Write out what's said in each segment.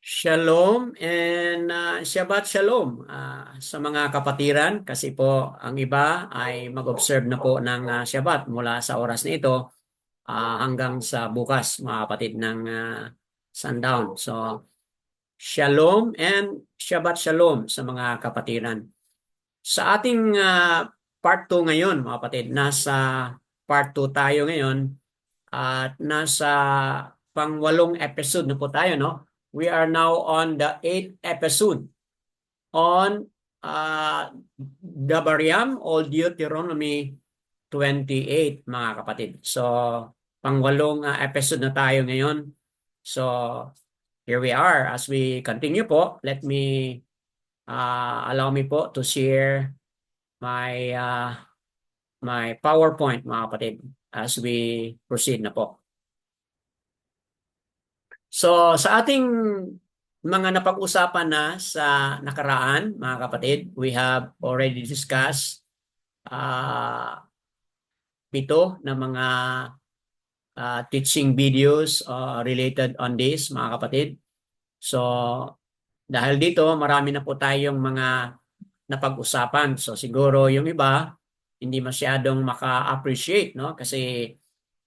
Shalom and Shabbat Shalom sa mga kapatiran kasi po ang iba ay mag-observe na po ng Shabbat mula sa oras na ito hanggang sa bukas mga kapatid ng sundown. So Shalom and Shabbat Shalom sa mga kapatiran. Sa ating part 2 ngayon mga kapatid, nasa part 2 tayo ngayon at nasa pangwalong episode na po tayo, no? We are now on the 8th episode on the Bariam o Deuteronomy 28, mga kapatid. So, pangwalong episode na tayo ngayon. So, here we are. As we continue po, let me allow me po to share my my PowerPoint, mga kapatid, as we proceed na po. So sa ating mga napag-usapan na sa nakaraan, mga kapatid, we have already discussed pito na mga teaching videos related on this, mga kapatid. So dahil dito, marami na po tayong mga napag-usapan. So siguro yung iba, hindi masyadong maka-appreciate, no? Kasi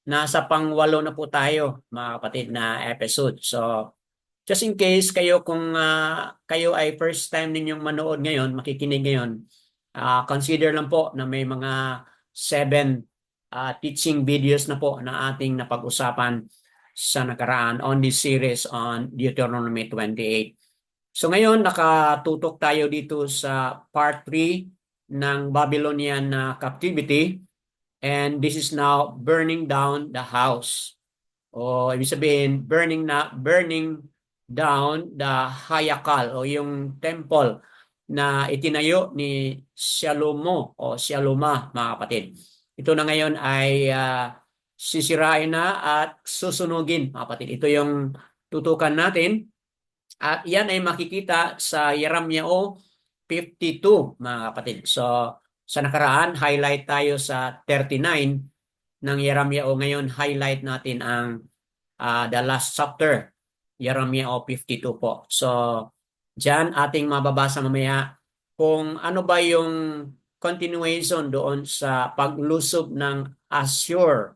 nasa pangwalo na po tayo, mga kapatid, na episode. So just in case kayo, kung kayo ay first time ninyong manood ngayon, makikinig ngayon, consider lang po na may mga 7 teaching videos na po na ating napag-usapan sa nakaraan on this series on Deuteronomy 28. So ngayon, nakatutok tayo dito sa part 3 ng Babylonian captivity, and this is now burning down the house. O ibig sabihin, burning down the Hayakal o yung temple na itinayo ni Shalomo o Shaloma, mga kapatid. Ito na ngayon ay sisirain na at susunugin, mga kapatid. Ito yung tutukan natin. At yan ay makikita sa Yeremyao 52, mga kapatid. So, sa nakaraan, highlight tayo sa 39 ng Yeremyao. Ngayon, highlight natin ang the last chapter, Yeremyao 52 po. So, dyan ating mababasa mamaya kung ano ba yung continuation doon sa paglusob ng Assur,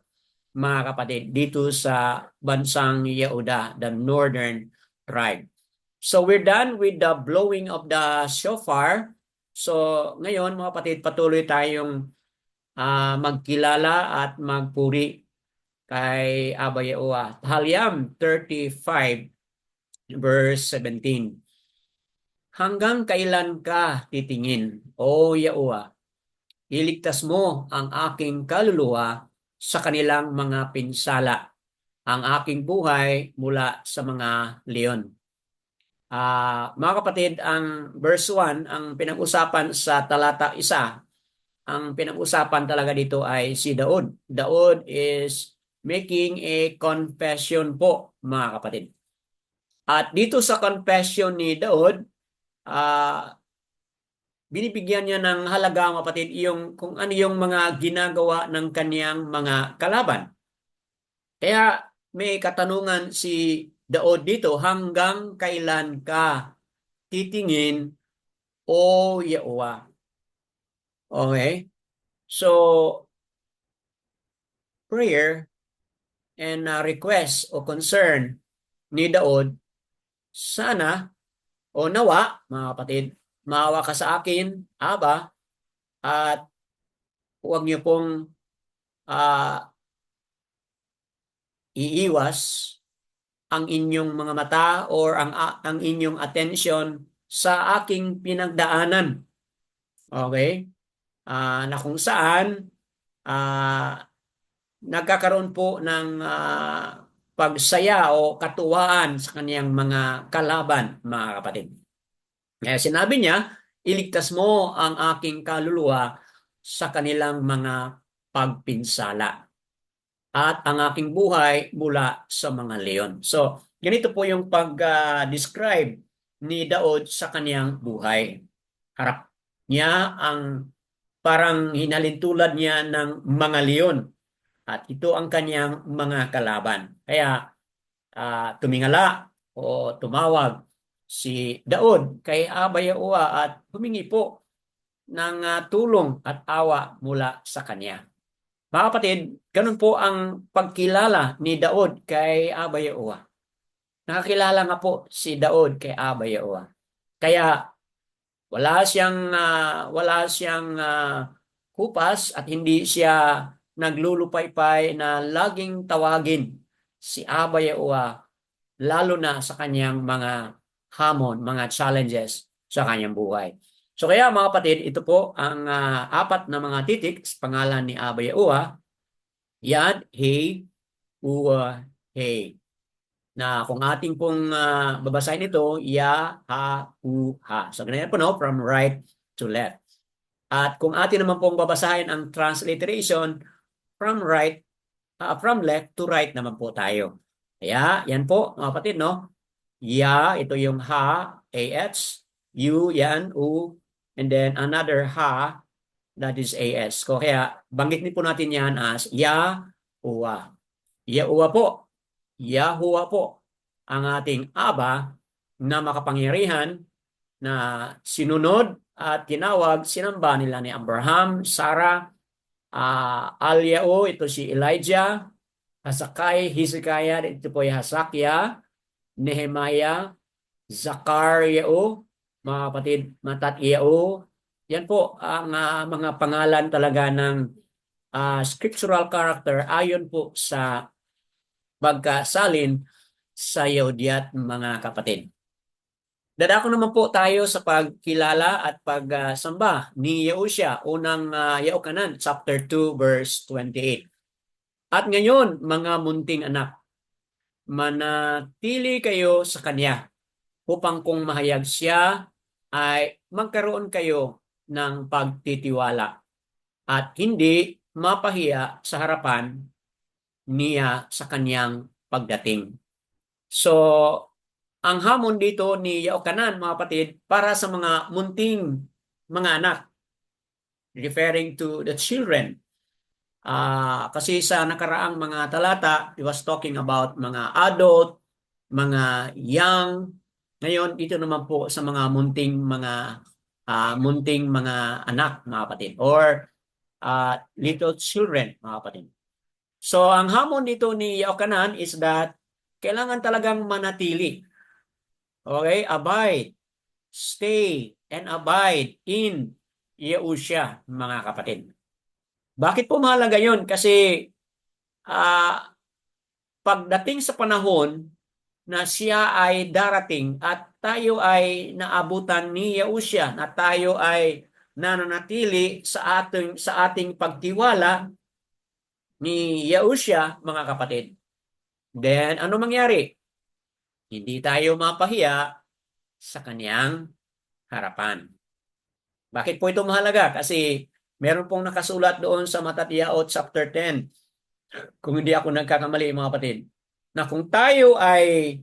mga kapatid, dito sa bansang Yehuda, the northern tribe. So we're done with the blowing of the shofar. So ngayon, mga kapatid, patuloy tayong magkilala at magpuri kay Abba Yahuwah. Tahalyam 35 verse 17. Hanggang kailan ka titingin, O Yahuwah? Iligtas mo ang aking kaluluwa sa kanilang mga pinsala, ang aking buhay mula sa mga leon. Mga kapatid, ang verse 1, ang pinag-usapan sa talata 1, ang pinag-usapan talaga dito ay si Daud. Daud is making a confession po, mga kapatid. At dito sa confession ni Daud, binibigyan niya ng halaga, mga kapatid, yung kung ano yung mga ginagawa ng kaniyang mga kalaban. Kaya may katanungan si Daud dito, hanggang kailan ka titingin, O Yahuwah? Okay? So, prayer and request o concern ni Daud, sana o nawa, mga kapatid, maawa ka sa akin, Aba, at huwag niyo pong iiwas ang inyong mga mata or ang inyong attention sa aking pinagdaanan. Okay? Na kung saan nagkakaroon po ng pagsaya o katuwaan sa kaniyang mga kalaban, mga kapatid. Kaya sinabi niya, iligtas mo ang aking kaluluwa sa kanilang mga pagpinsala at ang aking buhay mula sa mga leon. So, ganito po yung pag-describe ni Daud sa kaniyang buhay. Harap niya ang parang hinalintulad niya ng mga leon. At ito ang kanyang mga kalaban. Kaya tumingala o tumawag si Daud kay Aba Yaowa at humingi po ng tulong at awa mula sa kanya. Mga kapatid, ganun po ang pagkilala ni Daud kay Aba Yaowa. Nakakilala nga po si Daud kay Aba Yaowa. Kaya wala siyang kupas at hindi siya naglulupaypay na laging tawagin si Aba Yaowa lalo na sa kanyang mga hamon, mga challenges sa kanyang buhay. So kaya mga kapatid, ito po ang apat na mga titik sa pangalan ni Aba Yaowa. Yad, He, Uwa, He. Na kung ating pong babasahin ito, Ya, Ha, U, Ha. So ganyan po, no? From right to left. At kung atin naman pong babasahin ang transliteration, from left to right naman po tayo. Kaya, yan po, mga kapatid, no? Ya, ito yung Ha, AH. U, yan, U. And then another Ha, that is AS. Kaya, banggitin po natin yan as Ya, Uwa. Ya, Uwa po. Yahuwa po ang ating Aba na makapangyarihan na sinunod at tinawag, sinamba nila ni Abraham, Sarah, Alyao, ito si Elijah, Hasakay, Hezekiah, ito po yung Hasakya, Nehemiah, Zachariah, mga kapatid, Matatiao. Yan po ang mga pangalan talaga ng scriptural character ayon po sa pagkasalin sa Yahudiya mga kapatid. Dadako naman po tayo sa pagkilala at pagsamba ni Yahusha, unang Yaokanan, chapter 2, verse 28. At ngayon, mga munting anak, manatili kayo sa Kanya upang kung mahayag siya ay magkaroon kayo ng pagtitiwala at hindi mapahiya sa harapan niya sa Kanyang pagdating. So, ang hamon dito ni Yaokanan, mga kapatid, para sa mga munting mga anak, referring to the children. Kasi sa nakaraang mga talata, he was talking about mga adult, mga young. Ngayon, dito naman po sa mga munting mga anak, mga kapatid, or little children, mga kapatid. So, ang hamon dito ni Yaokanan is that kailangan talagang manatili. Okay? Abide, stay, and abide in Yahusha, mga kapatid. Bakit po mahalaga yun? Kasi pagdating sa panahon na siya ay darating at tayo ay naabutan ni Yahusha, na tayo ay nananatili sa ating pagtiwala ni Yahusha, mga kapatid. Then, ano mangyari? Hindi tayo mapahiya sa kaniyang harapan. Bakit po ito mahalaga? Kasi meron pong nakasulat doon sa Matatiyao chapter 10, kung hindi ako nagkakamali, mga kapatid, na kung tayo ay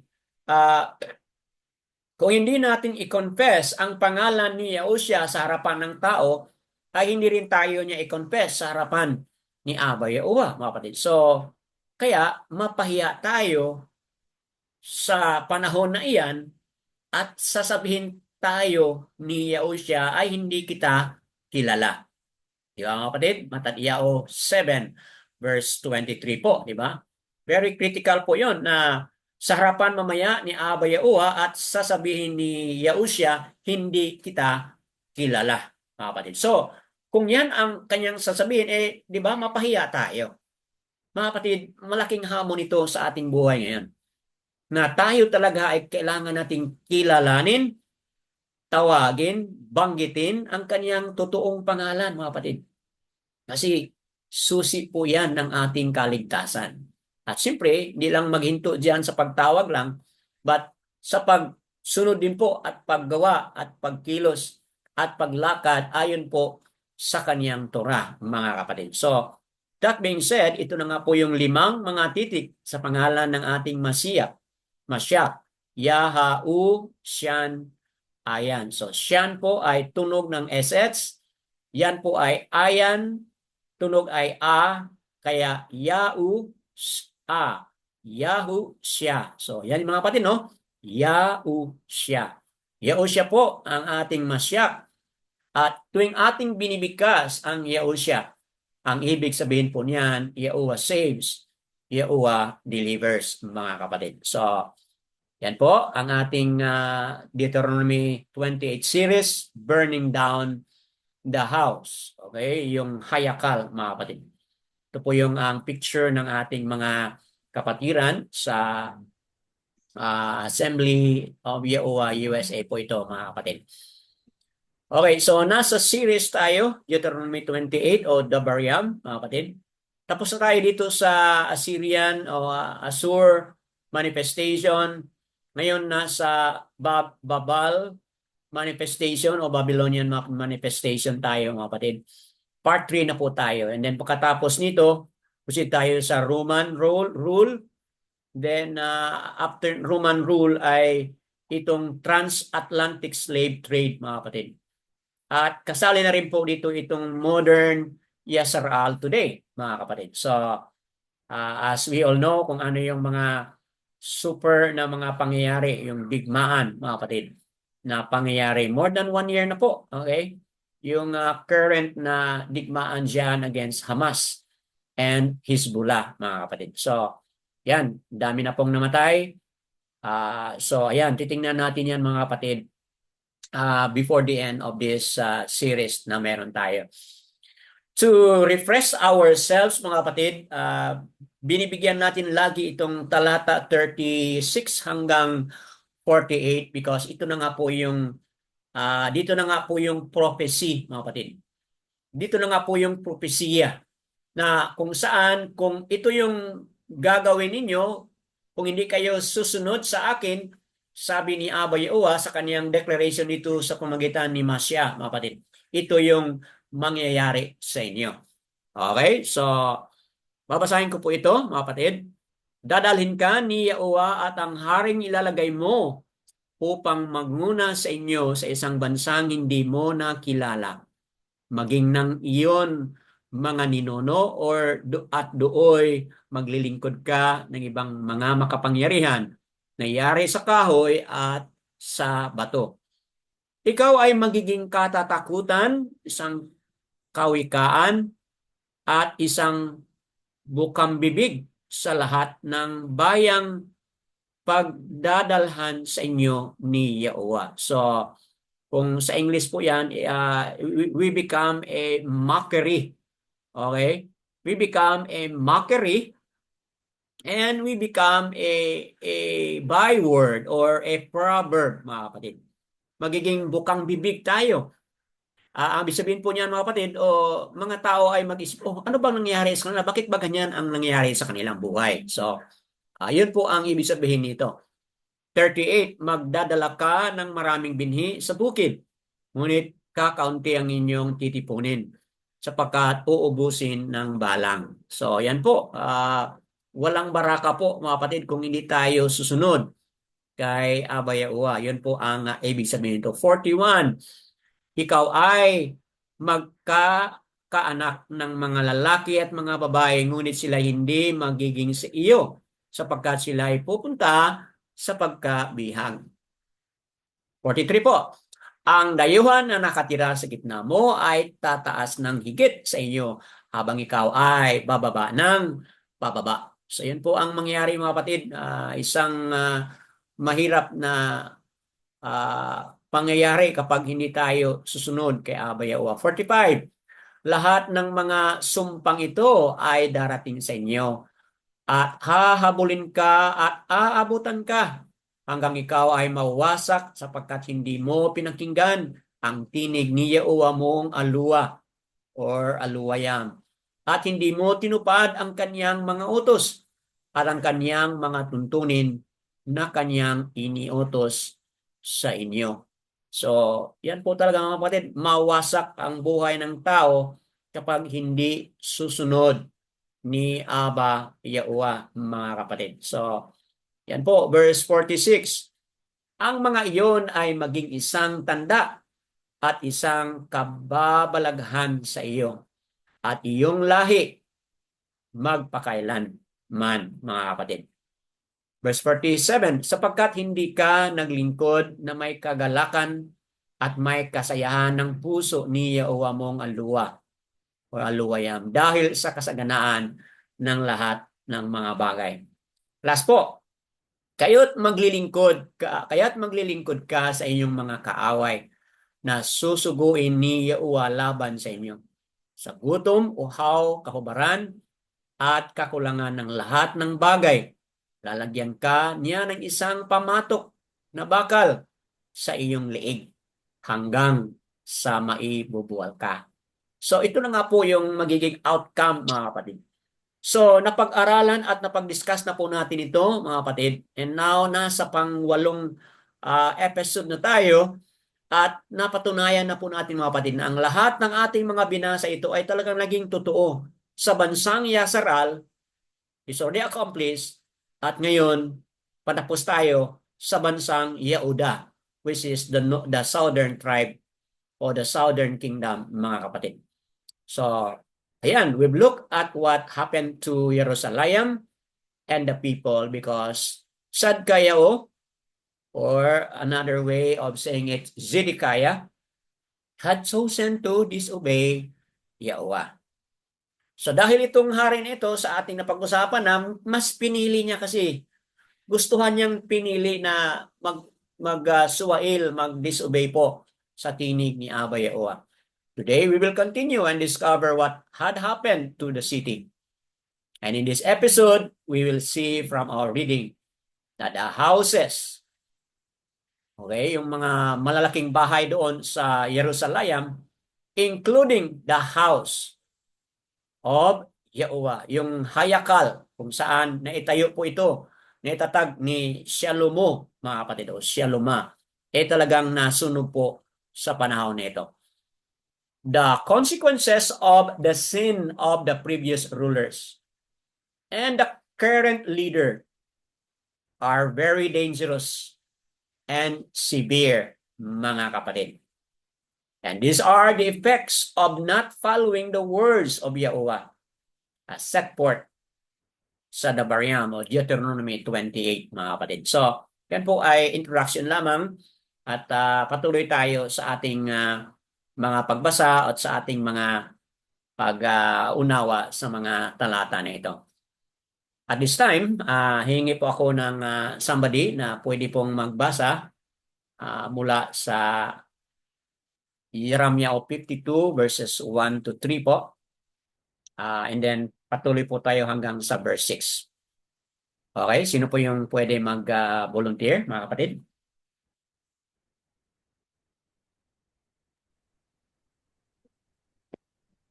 kung hindi natin i-confess ang pangalan ni Yahusha sa harapan ng tao, ay hindi rin tayo niya i-confess sa harapan ni Aba Yahuwah, mga kapatid. So, kaya mapahiya tayo sa panahon na iyan at sasabihin tayo ni Yahusha ay hindi kita kilala. Di ba, mga kapatid? Matatiyao 7 verse 23 po, di ba? Very critical po 'yon na sa harapan mamaya ni Aba Yahuwah at sasabihin ni Yahusha, hindi kita kilala, mga kapatid. So, kung yan ang kanyang sasabihin, di ba, mapahiya tayo. Mga kapatid, malaking hamon ito sa ating buhay ngayon. Na tayo talaga ay kailangan nating kilalanin, tawagin, banggitin ang kanyang totoong pangalan, mga kapatid. Kasi susi po yan ng ating kaligtasan. At siyempre, hindi lang maghinto diyan sa pagtawag lang, but sa pagsunod din po at paggawa at pagkilos at paglakad ayon po sa kanyang Torah, mga kapatid. So, that being said, ito na nga po yung 5 mga titik sa pangalan ng ating Mashiach, Yahu, Shan, Ayan. So, Shan po ay tunog ng SH. Yan po ay Ayan. Tunog ay A. Kaya Yahu, A. Yahu, Siya. So, yan mga kapatid, no? Yahu, Siya. Yahusha po ang ating Masyak. At tuwing ating binibigkas ang Yahusha, ang ibig sabihin po niyan, Yahuwah saves, Yahuwah delivers, mga kapatid. So, yan po ang ating Deuteronomy 28 series, Burning Down the House. Okay, yung hayakal, mga kapatid. Ito po yung ang picture ng ating mga kapatiran sa Assembly of Yahuwah USA po ito, mga kapatid. Okay, so nasa series tayo, Deuteronomy 28 o Devarim, mga kapatid. Tapos na tayo dito sa Assyrian o Assur manifestation. Ngayon nasa Babal manifestation o Babylonian manifestation tayo, mga kapatid. Part 3 na po tayo. And then pagkatapos nito, proceed tayo sa Roman rule. Then after Roman rule ay itong transatlantic slave trade, mga kapatid. At kasali na rin po dito itong modern Yasser today, mga kapatid. So, as we all know, kung ano yung mga super na mga pangyayari, yung digmaan, mga kapatid, na pangyayari. More than 1 year na po, okay? Yung current na digmaan dyan against Hamas and Hezbollah, mga kapatid. So, yan, dami na pong namatay. So, ayan, titingnan natin yan, mga kapatid, before the end of this series na meron tayo. To refresh ourselves, mga kapatid, binibigyan natin lagi itong talata 36 hanggang 48 because ito na nga po yung dito na nga po yung prophecy, mga kapatid. Dito na nga po yung propesya na kung saan, kung ito yung gagawin ninyo, kung hindi kayo susunod sa akin, sabi ni Abba Yehowa sa kaniyang declaration dito sa pamagitan ni Masya, mga kapatid. Ito yung mangyayari sa inyo. Okay? So, babasahin ko po ito, mga kapatid. Dadalhin ka ni Yehowa at ang haring ilalagay mo upang magmuna sa inyo sa isang bansang hindi mo nakilala. Maging nang iyon mga ninuno at dooy maglilingkod ka ng ibang mga makapangyarihan na yari sa kahoy at sa bato. Ikaw ay magiging katatakutan, isang kawikaan at isang bukang bibig sa lahat ng bayang pagdadalhan sa inyo ni Yahuwah. So, kung sa English po yan, we become a mockery. Okay? We become a mockery and we become a byword or a proverb, mga kapatid. Magiging bukang bibig tayo. Ang sabihin po niyan, mga kapatid, mga tao ay mag-isip, ano bang nangyayari sa kanila? Bakit ba ganyan ang nangyayari sa kanilang buhay? So, yun po ang ibig sabihin nito. 38, magdadala ka ng maraming binhi sa bukid. Ngunit kakaunti ang inyong titipunin sapagkat uubusin ng balang. So, yan po. Walang baraka po, mga kapatid, kung hindi tayo susunod kay Abba Yahuwah. Yun po ang ibig sabihin nito. 41, ikaw ay magkakaanak ng mga lalaki at mga babae, ngunit sila hindi magiging sa iyo sapagkat sila ay pupunta sa pagkabihag. 43 po. Ang dayuhan na nakatira sa gitna mo ay tataas ng higit sa inyo habang ikaw ay bababa ng bababa. So yan po ang mangyayari, mga kapatid. Isang mahirap na pangyayari kapag hindi tayo susunod kay Abba Yahuwah. 45. Lahat ng mga sumpang ito ay darating sa inyo at hahabulin ka at aabutan ka hanggang ikaw ay mawasak sapagkat hindi mo pinakinggan ang tinig ni Yahuwah mong aluwa or aluwayam. At hindi mo tinupad ang kanyang mga utos at ang kanyang mga tuntunin na kanyang iniutos sa inyo. So, yan po talaga, mga kapatid, mawasak ang buhay ng tao kapag hindi susunod ni Abba Yahuwah, mga kapatid. So, yan po, verse 46. Ang mga iyon ay maging isang tanda at isang kababalaghan sa iyo at iyong lahi magpakailan man, mga kapatid. Verse 47, sapagkat hindi ka naglingkod na may kagalakan at may kasayahan ng puso ni Yahweh mong aluwa o aluwayam dahil sa kasaganaan ng lahat ng mga bagay. Last po, kaya't maglilingkod ka sa inyong mga kaaway na susuguin ni Yahweh laban sa inyo. Sa gutom, uhaw, kahubaran, at kakulangan ng lahat ng bagay. Lalagyan ka niya ng isang pamatok na bakal sa iyong liig hanggang sa maibubuwal ka. So ito na nga po yung magiging outcome, mga kapatid. So napag-aralan at napag-discuss na po natin ito, mga kapatid. And now nasa pang-8 episode na tayo at napatunayan na po natin, mga kapatid, na ang lahat ng ating mga binasa ito ay talagang naging totoo sa bansang Yasaral. Is already accomplished. At ngayon, patapos tayo sa bansang Yehuda, which is the southern tribe o the southern kingdom, mga kapatid. So, ayan, we've looked at what happened to Jerusalem and the people because Sadkayao, or another way of saying it, Zedekiah, had chosen to disobey Yahweh. So dahil itong hari na ito sa ating napag-usapan na mas pinili niya kasi gustuhan niyang pinili na mag-suwail, mag-disobey po sa tinig ni Abba Yahweh. Today we will continue and discover what had happened to the city. And in this episode, we will see from our reading that the houses, okay, yung mga malalaking bahay doon sa Jerusalem, including the house of Yahweh, yung hayakal kung saan naitayo po ito, naitatag ni Shalomo, mga kapatid, o Shaloma, talagang nasunog po sa panahon nito. The consequences of the sin of the previous rulers and the current leader are very dangerous and severe, mga kapatid. And these are the effects of not following the words of Yahweh as set forth sa Devarim o Deuteronomy 28, mga kapatid. So, yan po ay introduction lamang at patuloy tayo sa ating mga pagbasa at sa ating mga pag-unawa sa mga talata na ito. At this time, hihingi po ako ng somebody na pwede pong magbasa mula sa Jeremiah 52 verses 1 to 3 po. And then patuloy po tayo hanggang sa verse 6. Okay, sino po yung pwede mag-volunteer, mga kapatid?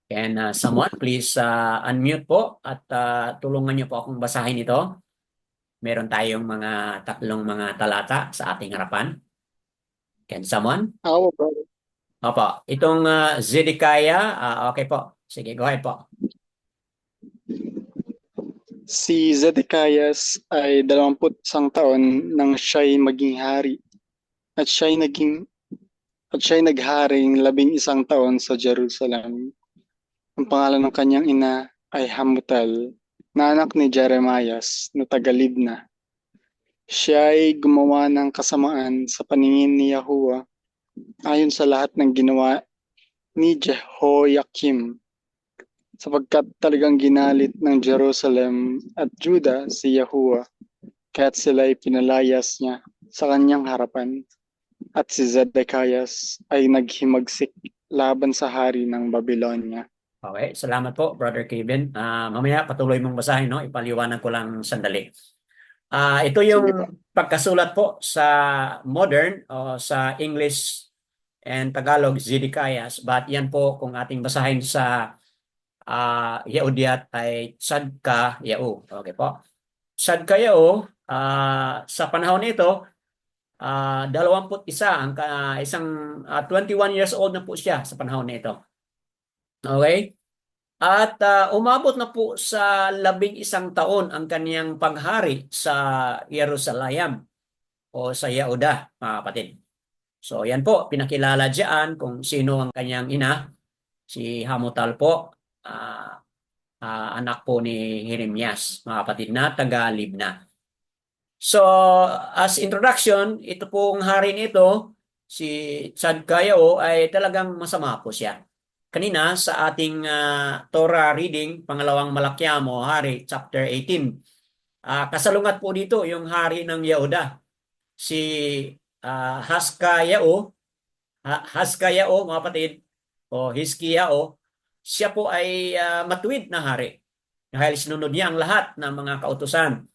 And someone, please unmute po at tulungan niyo po akong basahin ito. Meron tayong mga tatlong mga talata sa ating harapan. Can someone? Ako, brother. Opo, itong Zedekiah, okay po. Sige, go ahead po. Si Zedekias ay 21 taon nang siya'y maging hari at siya'y nagharing 11 taon sa Jerusalem. Ang pangalan ng kanyang ina ay Hamutal, na anak ni Jeremias na taga Libna. Siya ay gumawa ng kasamaan sa paningin ni Yahuwah ayon sa lahat ng ginawa ni Jehoiakim, sapagkat talagang ginalit ng Jerusalem at Juda si Yahuwah, kaya't sila'y pinalayas niya sa kanyang harapan. At si Zedekias ay naghimagsik laban sa hari ng Babylonia. Okay, salamat po, Brother Kevin. Mamaya patuloy mong basahin, no? Ipaliwanag ko lang sandali. Ito yung Sige po. pagkasulat po sa modern o sa English and Tagalog, Zedekias. But yan po kung ating basahin sa Yehudiat ay Tzadkayao. Okay po. Tzadkayao, sa panahon nito, 21 ang isang 21 years old na po siya sa panahon nito. Okay? At umabot na po sa 11 taon ang kaniyang paghari sa Jerusalem o sa Yehuda, mga kapatid. So yan po, pinakilala diyan kung sino ang kanyang ina, si Hamutal po, anak po ni Jeremias, mga kapatid, na taga Libna. So, as introduction, ito pong hari nito, si Chadkayao, ay talagang masama po siya. Kanina sa ating Torah reading, pangalawang Malakyamo, Hari, chapter 18, kasalungat po dito yung hari ng Yehuda, si Haskayao, Haskayao, mga kapatid, o Hiskiyao, siya po ay matuwid na hari. Dahil sinunod niya ang lahat ng mga kautusan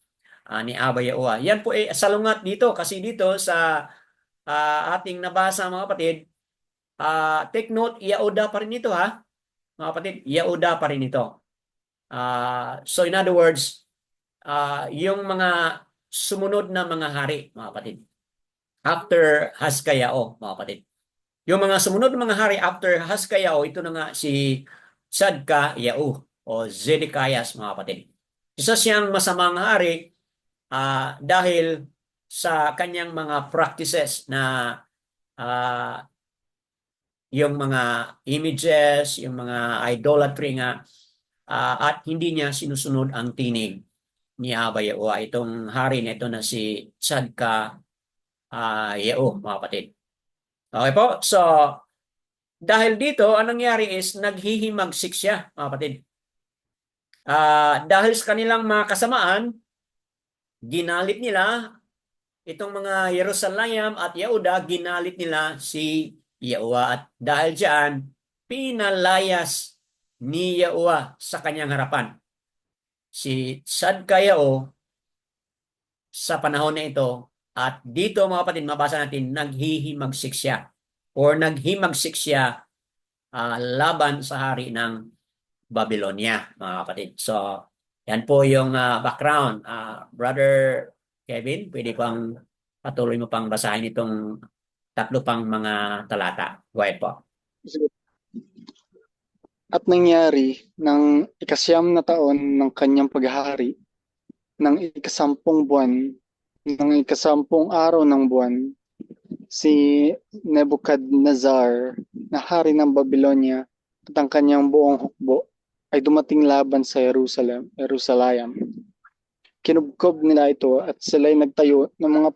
ni Aba Yaoa. Yan po ay salungat dito kasi dito sa ating nabasa mga kapatid, take note, Yaoda pa rin ito ha. Mga kapatid, Yaoda pa rin ito. So in other words, yung mga sumunod na mga hari, mga kapatid, after Haskayao, mga kapatid. Yung mga sumunod na mga hari after Haskayao, ito na nga si Sadkayao o Zedekias, mga kapatid. Isa siyang masamang hari dahil sa kanyang mga practices na yung mga images, yung mga idolatry nga, at hindi niya sinusunod ang tinig ni Aba Yaoa. Itong hari na ito na si Sadka Yao, mga kapatid. Okay po? So, dahil dito, anong nangyari is naghihimagsik siya, mga kapatid. Dahil sa kanilang mga kasamaan, ginalit nila itong mga Jerusalem at Yehuda, ginalit nila si Yaoa. At dahil diyan, pinalayas ni Yaoa sa kanyang harapan. Si Sadkayao sa panahon na ito, at dito mga kapatid, mabasa natin, naghihimagsik siya or naghimagsik siya laban sa hari ng Babylonia, mga kapatid. So, yan po yung background. Brother Kevin, pwede pang patuloy mo pang basahin itong tatlo pang mga talata. Go ahead po. At nangyari ng ikasyam na taon ng kanyang paghahari, ng ikasampung buwan, ng ikasampung araw ng buwan, si Nebuchadnezzar na hari ng Babylonia at ang kanyang buong hukbo ay dumating laban sa Jerusalem. Kinubkob nila ito at sila'y nagtayo ng mga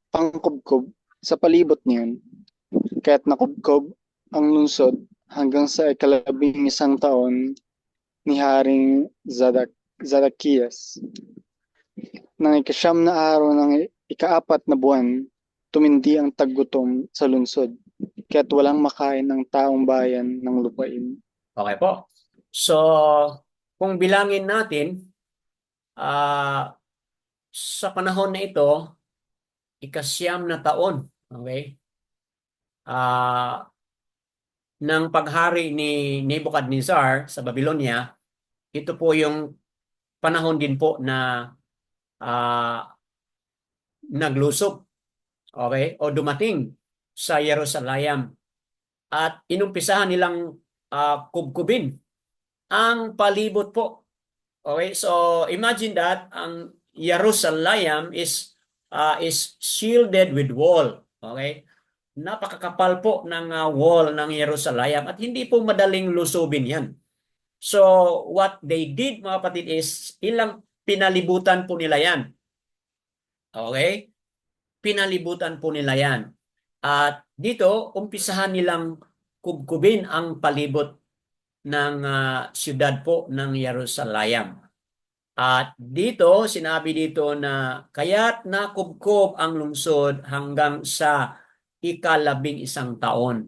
pangkubkob sa palibot niyon. Kaya't nakubkob ang lungsod hanggang sa ika-11 taon ni Haring Zedekias. Nang ikasyam na araw ng ika-4 na buwan, tumindi ang taggutom sa lungsod, kaya't walang makain ng taong bayan ng lupain. Okay po. So, kung bilangin natin, sa panahon na ito, ikasyam na taon, okay, ng paghari ni Nebuchadnezzar sa Babylonia, ito po yung panahon din po na naglusob, okay, o dumating sa Jerusalem at inumpisahan nilang kubkubin ang palibot po. Okay, so imagine that ang Jerusalem is shielded with wall. Okay? Napakakapal po ng wall ng Jerusalem at hindi po madaling lusubin 'yan. So what they did mga kapatid is ilang pinalibutan po nila 'yan. Okay? Pinalibutan po nila 'yan. At dito umpisahan nilang kubkubin ang palibot ng siyudad po ng Jerusalem. At dito, sinabi dito na kaya't nakubkob ang lungsod hanggang sa ika-11 taon.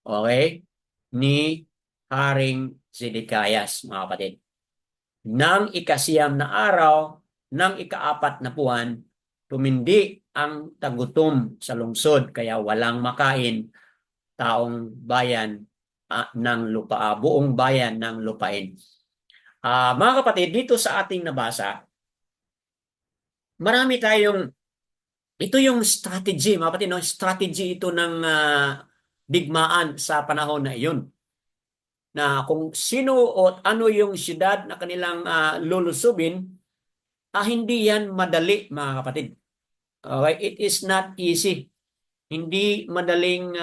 Okay? Ni Haring Zedekias, mga kapatid. Nang ikasiyam na araw, nang ika-4 na buwan, tumindi ang tagutom sa lungsod, kaya walang makain taong bayan ng lupa, buong bayan ng lupain. Mga kapatid, dito sa ating nabasa, marami tayong, ito yung strategy, mga kapatid, no? Strategy ito ng digmaan sa panahon na iyon. Na kung sino o ano yung siyudad na kanilang lulusubin, hindi yan madali, mga kapatid. Okay? It is not easy. Hindi madaling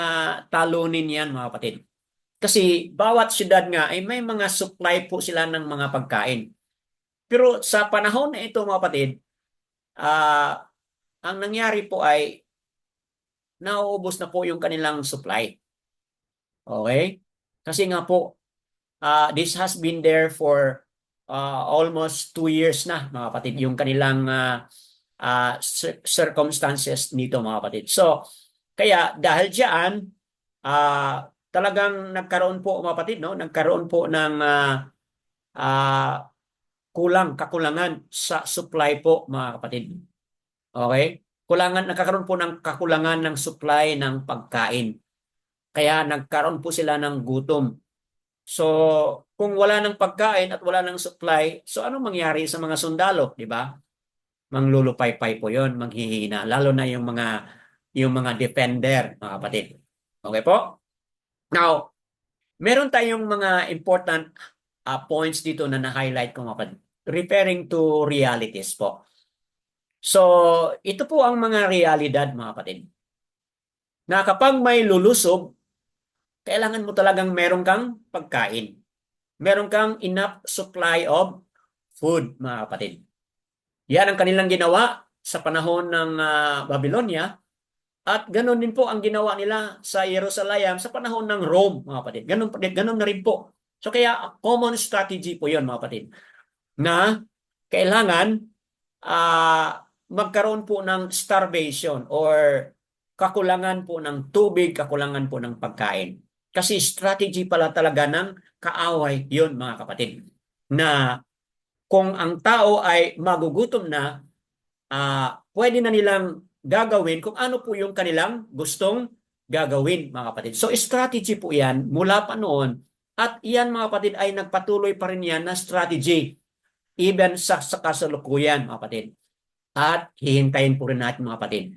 talunin yan, mga kapatid. Kasi bawat siyudad nga ay may mga supply po sila ng mga pagkain. Pero sa panahon na ito mga kapatid, ang nangyari po ay nauubos na po yung kanilang supply. Okay? Kasi nga po, this has been there for almost 2 years na, mga kapatid, yung kanilang circumstances nito, mga kapatid. So, kaya dahil diyan, talagang nagkaroon po, mga kapatid, no? Nagkaroon po ng kakulangan sa supply po, mga kapatid. Okay? Nagkakaroon po ng kakulangan ng supply ng pagkain. Kaya nagkaroon po sila ng gutom. So, kung wala ng pagkain at wala ng supply, so anong mangyari sa mga sundalo, di ba? Manglulupaypay po 'yon, manghihina, lalo na yung mga defender, mga kapatid. Okay po? Now, meron tayong mga important points dito na na-highlight ko, mga kapatid, referring to realities po. So, ito po ang mga realidad, mga kapatid, na kapag may lulusob, kailangan mo talagang meron kang pagkain. Meron kang enough supply of food, mga kapatid. Yan ang kanilang ginawa sa panahon ng Babylonia, at ganoon din po ang ginawa nila sa Jerusalem sa panahon ng Rome, mga kapatid. Ganun na rin po. So kaya common strategy po 'yon, mga kapatid, na kailangan magkaroon po ng starvation or kakulangan po ng tubig, kakulangan po ng pagkain. Kasi strategy pala talaga ng kaaway 'yon, mga kapatid, na kung ang tao ay magugutom na, pwede na nilang gagawin kung ano po yung kanilang gustong gagawin, mga kapatid. So strategy po yan mula pa noon, at yan, mga kapatid, ay nagpatuloy pa rin yan na strategy even sa kasalukuyan, mga kapatid. At hihintayin po rin natin, mga kapatid.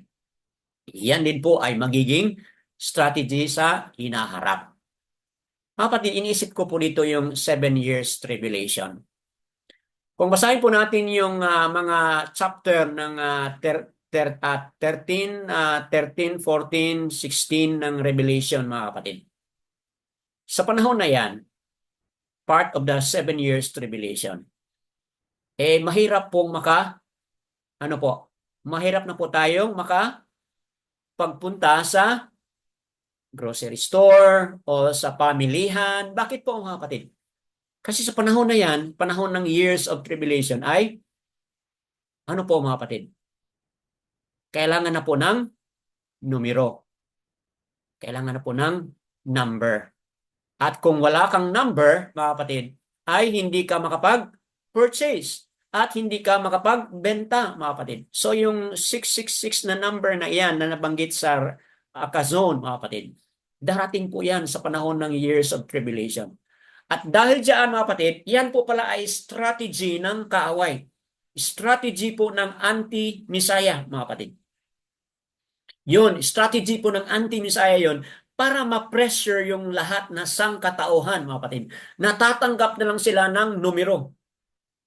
Yan din po ay magiging strategy sa hinaharap. Mga kapatid, iniisip ko po dito yung 7 years tribulation. Kung basahin po natin yung mga chapter ng 13, 14, 16 ng Revelation, mga kapatid. Sa panahon na yan, part of the 7 years tribulation, mahirap pong mahirap na po tayong pagpunta sa grocery store o sa pamilihan. Bakit po, mga kapatid? Kasi sa panahon na yan, panahon ng years of tribulation ay, mga kapatid? Kailangan na po ng numero. Kailangan na po ng number. At kung wala kang number, mga kapatid, ay hindi ka makapag-purchase at hindi ka makapagbenta, mga kapatid. So yung 666 na number na iyan na nabanggit sa Kazon, mga kapatid, darating po yan sa panahon ng years of tribulation. At dahil diyan, mga kapatid, yan po pala ay strategy ng kaaway. Strategy po ng anti-Messiah, mga kapatid. Yun, strategy po ng anti-Messiah yun, para ma-pressure yung lahat na sangkatauhan, mga kapatid. Natatanggap na lang sila ng numero.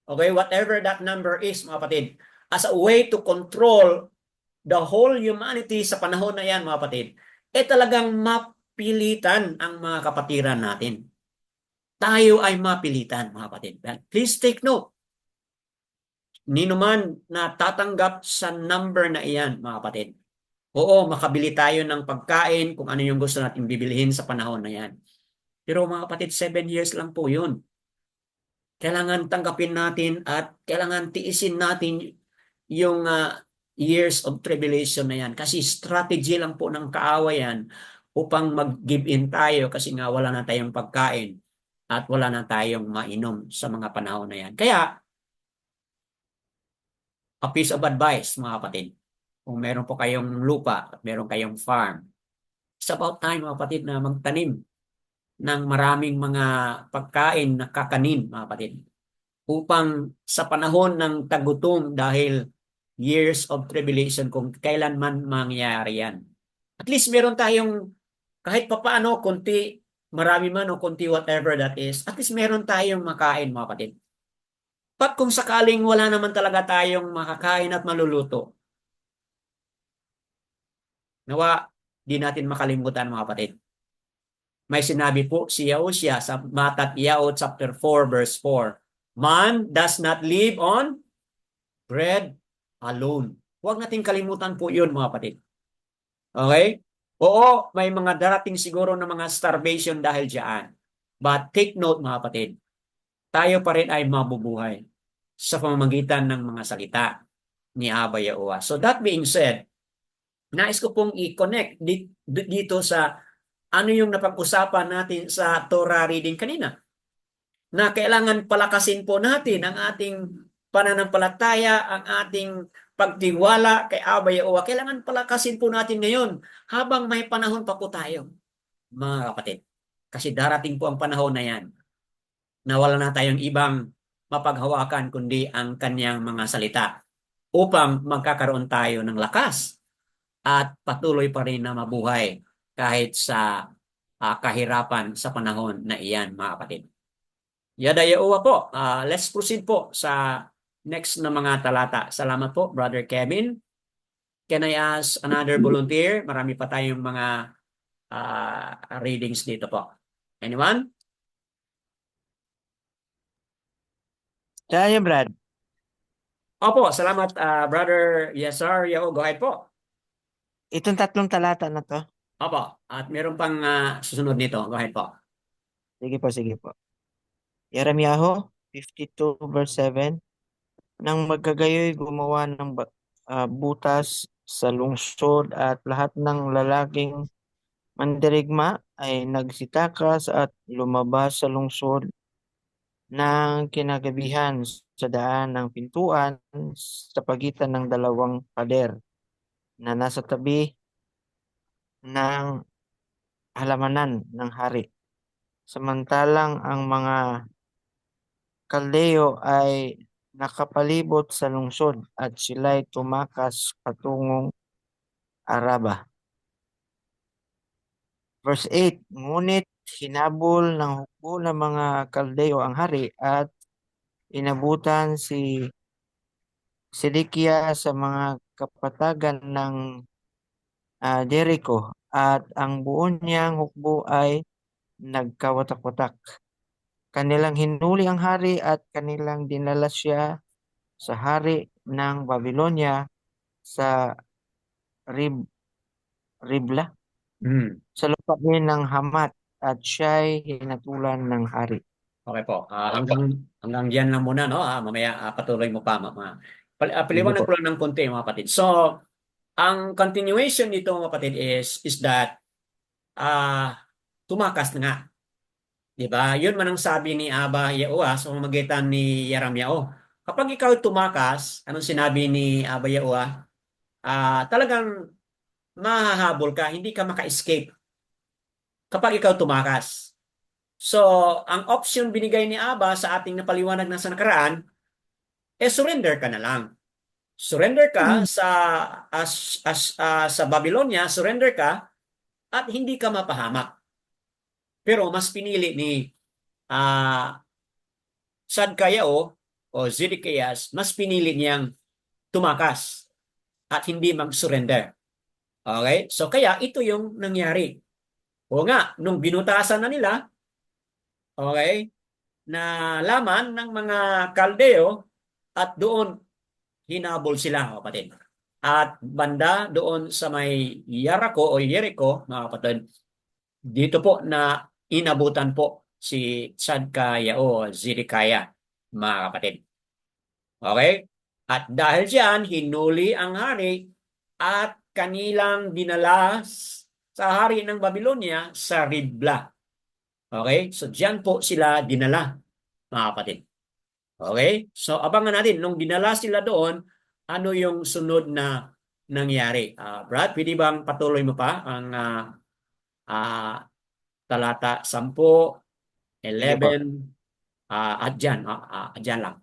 Okay, whatever that number is, mga kapatid, as a way to control the whole humanity sa panahon na yan, mga kapatid, talagang mapilitan ang mga kapatiran natin. Tayo ay mapilitan, mga kapatid. Please take note. Ninuman na tatanggap sa number na iyan, mga kapatid. Oo, makabili tayo ng pagkain kung ano yung gusto natin bibilihin sa panahon na yan. Pero mga kapatid, 7 years lang po yun. Kailangan tanggapin natin at kailangan tiisin natin yung years of tribulation na yan. Kasi strategy lang po ng kaaway yan upang mag-give in tayo kasi nga wala na tayong pagkain at wala na tayong mainom sa mga panahon na yan. Kaya, a piece of advice, mga kapatid. Kung meron po kayong lupa at meron kayong farm, it's about time, mga kapatid, na magtanim ng maraming mga pagkain na kakanin, mga kapatid, upang sa panahon ng tagutom dahil years of tribulation, kung kailan man mangyari yan. At least meron tayong kahit papaano, konti, marami man o konti, whatever that is, at least meron tayong makain, mga kapatid. But kung sakaling wala naman talaga tayong makakain at maluluto, nawa, di natin makalimutan, mga kapatid. May sinabi po si Yahushua sa Matthew chapter 4 verse 4. Man does not live on bread alone, Huwag nating kalimutan po yun, mga kapatid. Okay? Oo, may mga darating siguro na mga starvation dahil diyan. But take note, mga kapatid, tayo pa rin ay mabubuhay sa pamamagitan ng mga salita ni Abba Yahuwah. So that being said, nais ko pong i-connect dito sa ano yung napag-usapan natin sa Torah reading kanina, na kailangan palakasin po natin ang ating pananampalataya, ang ating pagtiwala kay Abba Yahuwah. Kailangan palakasin po natin ngayon habang may panahon pa po tayo, mga kapatid. Kasi darating po ang panahon na yan na wala na tayong ibang mapaghawakan kundi ang kanyang mga salita upang magkakaroon tayo ng lakas at patuloy pa rin na mabuhay kahit sa kahirapan sa panahon na iyan, mga kapatid. Yada Yaowa po. Let's proceed po sa next na mga talata. Salamat po, Brother Kevin. Can I ask another volunteer? Marami pa tayong mga readings dito po. Anyone? Kaya Brad. Opo, salamat, Brother Yasar Yao. Go ahead po. Itong tatlong talata na to. Opo, at meron pang susunod nito. Go ahead po. Sige po, sige po. Yeremiyahu 52 verse 7. Nang magkagayoy gumawa ng butas sa lungsod at lahat ng lalaking mandirigma ay nagsitakas at lumabas sa lungsod ng kinagabihan sa daan ng pintuan sa pagitan ng dalawang pader na nasa tabi ng halamanan ng hari. Samantalang ang mga Kaldeo ay nakapalibot sa lungsod at sila'y tumakas patungong Araba. Verse 8, ngunit hinabol ng hukbo ng mga Kaldeo ang hari at inabutan si Sedekia sa mga kapatagan ng Jericho at ang buo niyang hukbo ay nagkawatak-watak. Kanilang hinuli ang hari at kanilang dinala siya sa hari ng Babylonia sa Ribla Hmm. sa lupain ng Hamat at siya'y hinatulan ng hari. Okay po. Hanggang diyan lang muna, no? Mamaya patuloy mo pa. Sige Paliwanag po. ko lang ng konti, mga kapatid. So, ang continuation nito, mga kapatid, is that ah tumakas na nga. Di ba? Yun man ang sabi ni Aba Yaoa sa pamamagitan ni Yaramyao. Kapag ikaw tumakas, anong sinabi ni Aba Yaoa? Talagang mahahabol ka, hindi ka maka-escape kapag ikaw tumakas. So, ang option binigay ni Aba sa ating napaliwanag na sa nakaraan, surrender ka na lang. Surrender ka sa Babylonia, surrender ka at hindi ka mapahamak. Pero mas pinili ni uh, Sadkayao o Zedekias, mas pinili niyang tumakas at hindi mag-surrender. Okay? So kaya ito yung nangyari. O nga, nung binutasan na nila, okay, na laman ng mga Kaldeo at doon hinabol sila, kapatid. At banda doon sa may Jericho, mga kapatid, dito po na inabutan po si Sadkaya o Zedekiah, mga kapatid. Okay? At dahil diyan, hinuli ang hari at kanilang dinala sa hari ng Babylonia sa Ribla. Okay? So diyan po sila dinala, mga kapatid. Okay? So abangan natin, nung dinala sila doon, ano yung sunod na nangyari. Brad, pwede bang patuloy mo pa ang uh, talata 10, Sige po. 11, at dyan lang.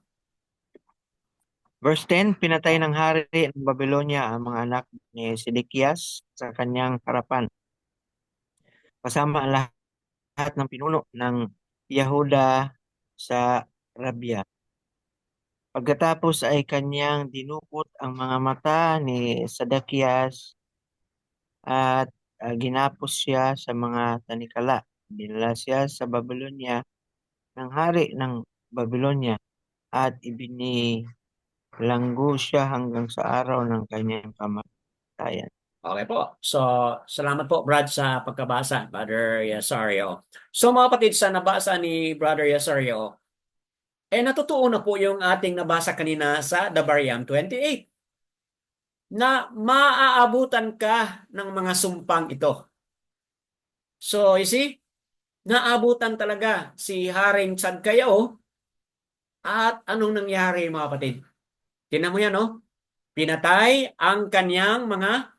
Verse 10, pinatay ng hari ng Babylonia ang mga anak ni Sedekias sa kanyang harapan, kasama ang lahat ng pinuno ng Yahuda sa Arabia. Pagkatapos ay kanyang dinukot ang mga mata ni Sedekias at ginapos siya sa mga tanikala. Dinala siya sa Babylonia ng hari ng Babylonia at Langgo siya hanggang sa araw ng kanyang kamatayan. Okay po. So, salamat po, Brad, sa pagkabasa, Brother Yasario. So, mga kapatid, sa nabasa ni Brother Yasario, natutuon na po yung ating nabasa kanina sa Dabaryam 28 na maaabutan ka ng mga sumpang ito. So, you see, naabutan talaga si Haring Tsadkayao at anong nangyari, mga kapatid? Tingnan mo yan, no? Pinatay ang kanyang mga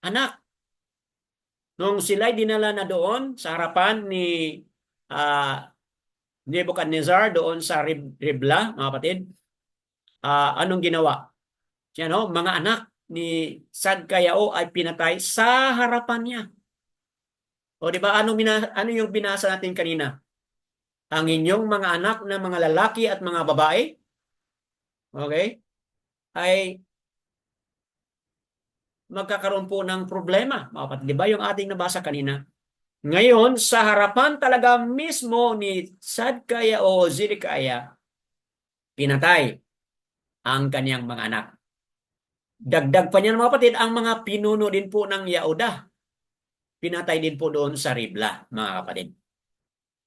anak. Nung sila'y dinala na doon sa harapan ni Nebuchadnezzar doon sa Ribla, mga kapatid, anong ginawa? Siya, no? Mga anak ni Sadkayao ay pinatay sa harapan niya. O di ba ano yung binasa natin kanina? Ang inyong mga anak na mga lalaki at mga babae, okay, ay magkakaroon po ng problema, mga kapatid. Di ba yung ating nabasa kanina? Ngayon, sa harapan talaga mismo ni Sadkaya o Zedekiah, pinatay ang kanyang mga anak. Dagdag pa niyan, mga kapatid, ang mga pinuno din po ng Yahuda. Pinatay din po doon sa Ribla, mga kapatid.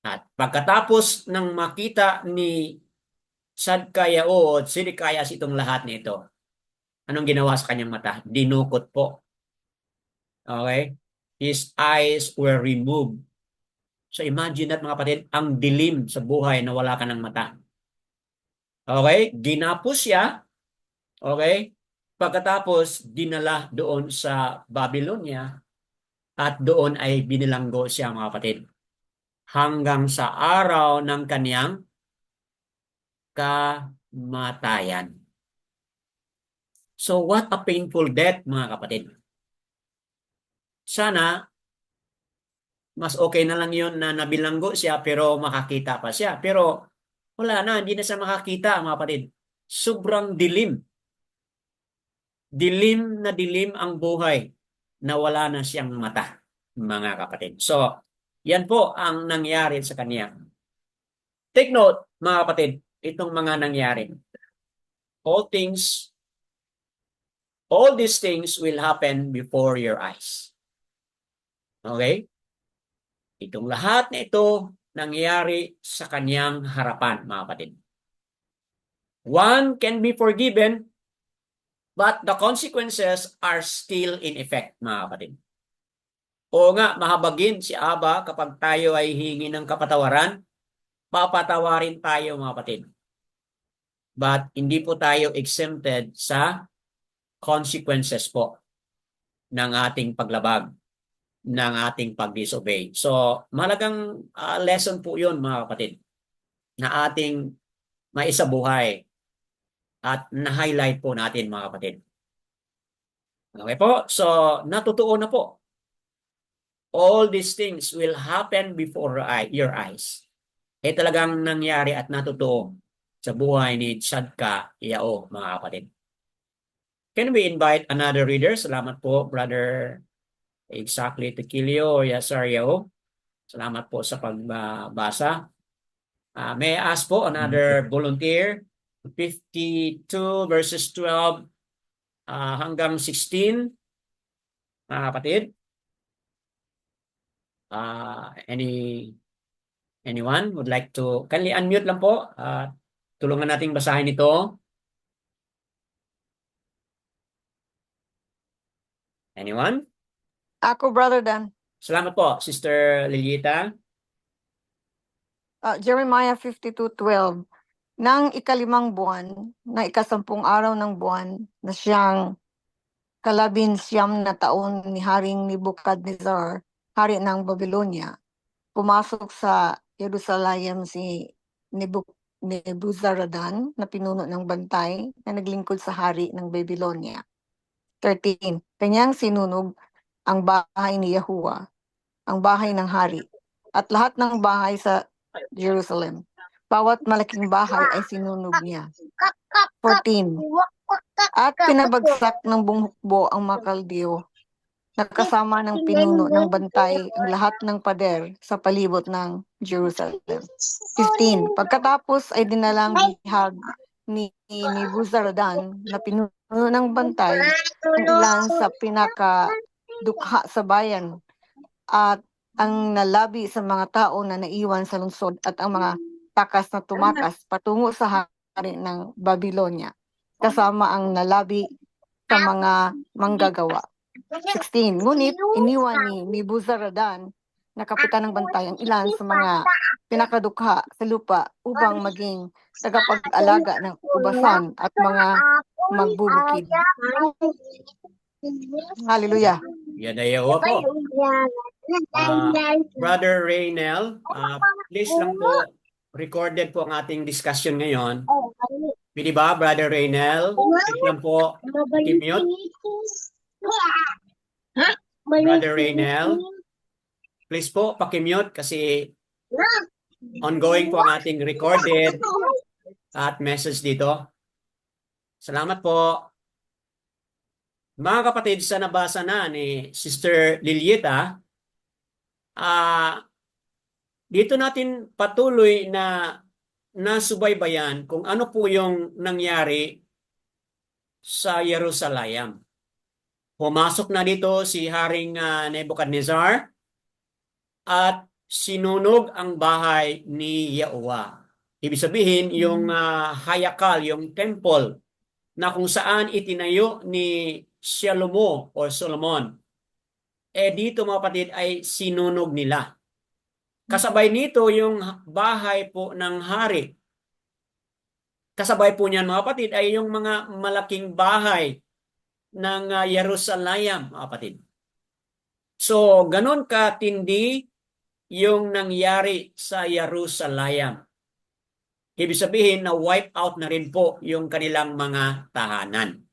At pagkatapos ng makita ni Sadkaya o Zedekiah itong lahat nito, anong ginawa sa kanyang mata? Dinukot po. Okay? His eyes were removed. So imagine that, mga kapatid, ang dilim sa buhay na wala ka ng mata. Okay? Ginapos siya. Okay? Pagkatapos, dinala doon sa Babylonia at doon ay binilanggo siya, mga kapatid. Hanggang sa araw ng kaniyang kamatayan. So what a painful death, mga kapatid. Sana mas okay na lang yun na nabilanggo siya pero makakita pa siya. Pero wala na, hindi na siya makakita, mga kapatid. Sobrang dilim. Dilim na dilim ang buhay na wala na siyang mata, mga kapatid. So, yan po ang nangyari sa kanya. Take note, mga kapatid, itong mga nangyari. All these things will happen before your eyes. Okay? Itong lahat na ito nangyari sa kanyang harapan, mga kapatid. One can be forgiven, but the consequences are still in effect, mga kapatid. O nga, mahabagin si Aba kapag tayo ay hingi ng kapatawaran, papatawarin tayo, mga kapatid. But hindi po tayo exempted sa consequences po ng ating paglabag, ng ating pag-disobey. So, malagang lesson po yun, mga kapatid, na ating maisabuhay at na-highlight po natin, mga kapatid. Okay po? So, natutuo na po. All these things will happen before your eyes. Talagang nangyari at natutuo sa buhay ni Tsadkayao, mga kapatid. Can we invite another reader? Salamat po, Brother Exactly Tequilio or Yasario. Salamat po sa pagbasa. May I ask po another volunteer? 52 verses 12 hanggang 16. Mga kapatid. Anyone would like to kindly unmute lang po. Tulungan nating basahin ito. Anyone? Ako, Brother Dan. Salamat po, Sister Lilita. Jeremiah 52:12. Nang ikalimang buwan, na ikasampung araw ng buwan, na siyang 19 na taon ni Haring Nebuchadnezzar, hari ng Babylonia, pumasok sa Jerusalem si Nebuzaradan na pinuno ng bantay na naglingkod sa hari ng Babylonia. 13. Kanyang sinunog ang bahay ni Yahuwah, ang bahay ng hari, at lahat ng bahay sa Jerusalem. Bawat malaking bahay ay sinunog niya. 14. At pinabagsak ng buong hukbo ang mga Kaldeo, nakasama ng pinuno ng bantay ang lahat ng pader sa palibot ng Jerusalem. 15. Pagkatapos ay dinalang bihag ni Nebuzaradan na pinuno ng bantay ang ilan sa pinakadukha sa bayan at ang nalabi sa mga tao na naiwan sa lungsod at ang mga takas na tumakas patungo sa hari ng Babylonia kasama ang nalabi sa mga manggagawa. 16. Ngunit iniwan ni Nebuzaradan na kapitan ng bantay ang ilan sa mga pinakadukha sa lupa upang maging tagapag-alaga ng ubasan at mga magbubukid. Hallelujah. Yan ay Yawa po. Brother Raynel, please lang po, recorded po ang ating discussion ngayon. Pwede ba, Brother Raynel? Please lang po, i-mute. Brother Raynel, please po, pakimute kasi ongoing po ang ating recorded at message dito. Salamat po. Mga kapatid, sa nabasa na ni Sister Lilieta, dito natin patuloy na nasubaybayan kung ano po yung nangyari sa Jerusalem. Pumasok na dito si Haring Nebuchadnezzar at sinunog ang bahay ni Yahuwah. Ibig sabihin, yung hayakal, yung temple na kung saan itinayo ni Solomon. Dito mga kapatid ay sinunog nila. Kasabay nito yung bahay po ng hari. Kasabay po niyan mga kapatid ay yung mga malaking bahay ng Jerusalem, mga kapatid. So, ganun katindi yung nangyari sa Jerusalem. Ibig sabihin na wipe out na rin po yung kanilang mga tahanan.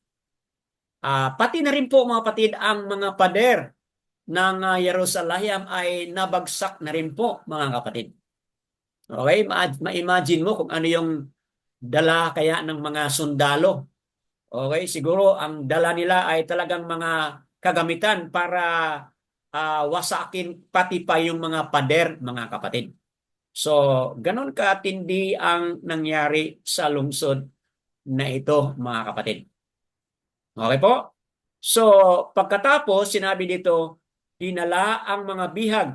Pati na rin po mga kapatid ang mga pader ng Jerusalem ay nabagsak na rin po mga kapatid. Okay, ma-imagine mo kung ano yung dala kaya ng mga sundalo. Okay, siguro ang dala nila ay talagang mga kagamitan para wasakin pati pa yung mga pader, mga kapatid. So, ganun katindi ang nangyari sa lungsod na ito, mga kapatid. Okay po? So, pagkatapos, sinabi dito, dinala ang mga bihag.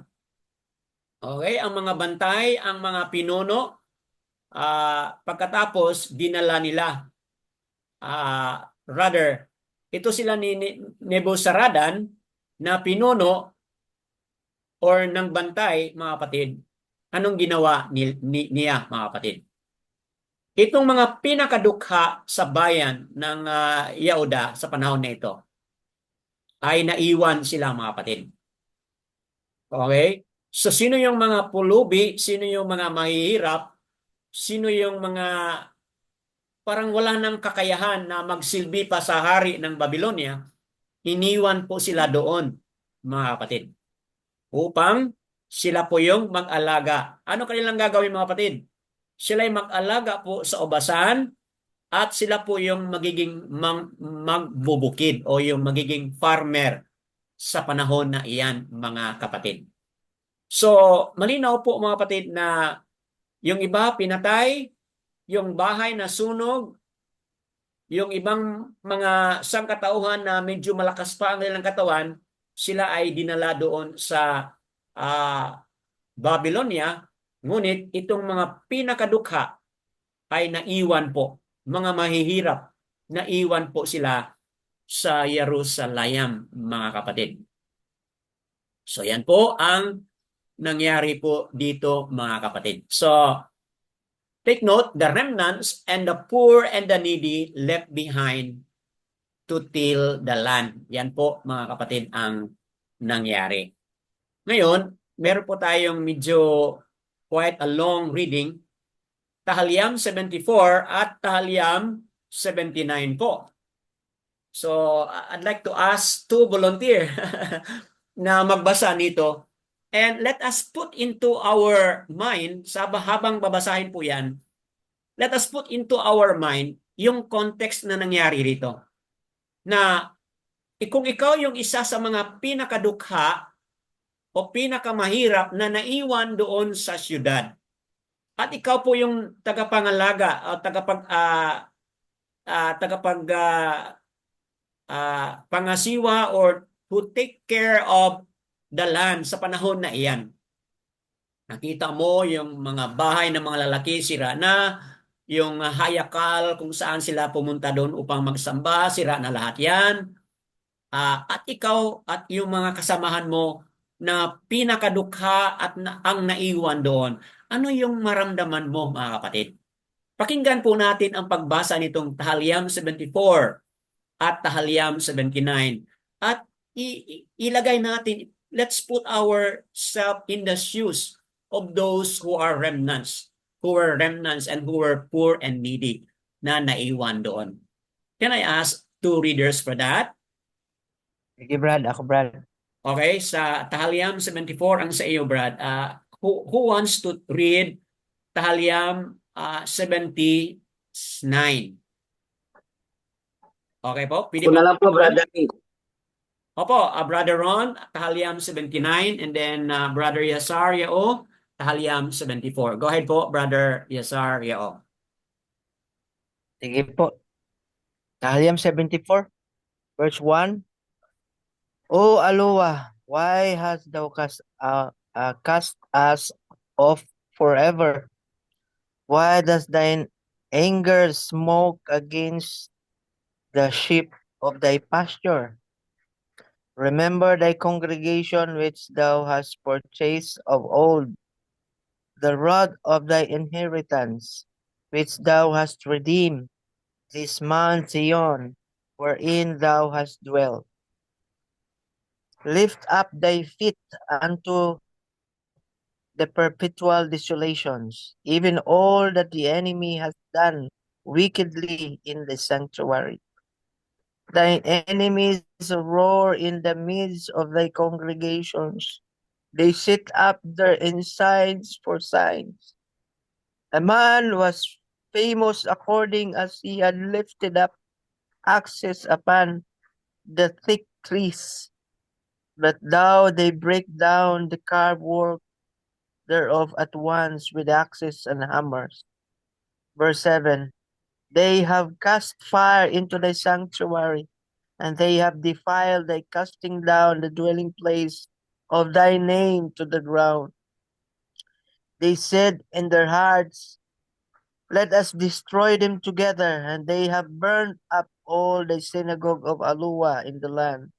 Okay, ang mga bantay, ang mga pinuno, pagkatapos, dinala nila. Ito sila ni Nebuzaradan na pinuno or ng bantay, mga kapatid. Anong ginawa niya, mga kapatid? Itong mga pinakadukha sa bayan ng Yehuda sa panahon na ito ay naiwan sila, mga kapatid. Okay? So, sino yung mga pulubi? Sino yung mga mahihirap? Sino yung mga parang wala nang kakayahan na magsilbi pa sa hari ng Babylonia? Iniwan po sila doon, mga kapatid. Upang sila po yung mag-alaga. Ano kanilang gagawin, mga kapatid? Sila ay mag-alaga po sa ubasan at sila po yung magiging magbubukid o yung magiging farmer sa panahon na iyan, mga kapatid. So, malinaw po mga kapatid na yung iba pinatay, yung bahay na sunog, yung ibang mga sangkatauhan na medyo malakas pa ang kanilang katawan, sila ay dinala doon sa Babylonia. Ngunit itong mga pinakadukha ay naiwan po. Mga mahihirap, naiwan po sila sa Jerusalem, mga kapatid. So yan po ang nangyari po dito, mga kapatid. So, take note, the remnants and the poor and the needy left behind to till the land. Yan po, mga kapatid, ang nangyari. Ngayon, meron po tayong medyo quite a long reading. Tahalyam 74 at Tahalyam 79 po. So, I'd like to ask two volunteer na magbasa nito. And let us put into our mind, habang babasahin po yan, let us put into our mind yung context na nangyari rito. Na kung ikaw yung isa sa mga pinakadukha o pinakamahirap na naiwan doon sa syudad, At ikaw po yung tagapangalaga o pangasiwa or who take care of the land sa panahon na iyan. Nakita mo yung mga bahay ng mga lalaki sira na, yung hayakal kung saan sila pumunta doon upang magsamba, sira na lahat yan. At ikaw at yung mga kasamahan mo na pinakadukha at ang naiwan doon, ano yung maramdaman mo, mga kapatid? Pakinggan po natin ang pagbasa nitong Tahalyam 74 at Tahalyam 79. At ilagay natin, let's put ourselves in the shoes of those who are remnants, and who were poor and needy na naiwan doon. Can I ask two readers for that? Sige, Brad. Ako, Brad. Okay, sa Tahalyam 74 ang sa iyo, Brad. Who wants to read Tahalyam 79? Okay po? Pwede Ako ba? na lang po, Brother. Opo, Brother Ron, Tahalyam 79, and then Brother Yasar Yao, Tahalyam 74. Go ahead po, Brother Yasar Yao. Sige po. Tahalyam 74, verse 1. O Aloha, why hast thou cast us off forever? Why does thine anger smoke against the sheep of thy pasture? Remember thy congregation which thou hast purchased of old, the rod of thy inheritance, which thou hast redeemed, this Mount Zion, wherein thou hast dwelt. Lift up thy feet unto the perpetual desolations, even all that the enemy has done wickedly in the sanctuary. Thine enemies roar in the midst of thy congregations. They set up their ensigns for signs. A man was famous according as he had lifted up axes upon the thick trees. But thou they break down the carved work thereof at once with axes and hammers. Verse 7. They have cast fire into thy sanctuary, and they have defiled thy casting down the dwelling place of thy name to the ground. They said in their hearts, let us destroy them together, and they have burned up all the synagogue of Alua in the land.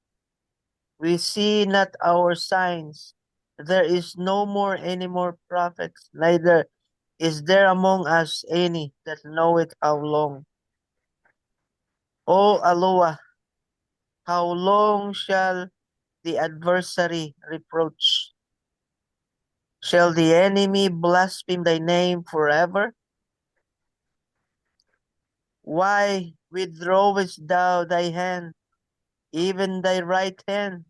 We see not our signs. There is no more any more prophets, neither is there among us any that knoweth how long. O Alua, how long shall the adversary reproach? Shall the enemy blaspheme thy name forever? Why withdrawest thou thy hand, even thy right hand?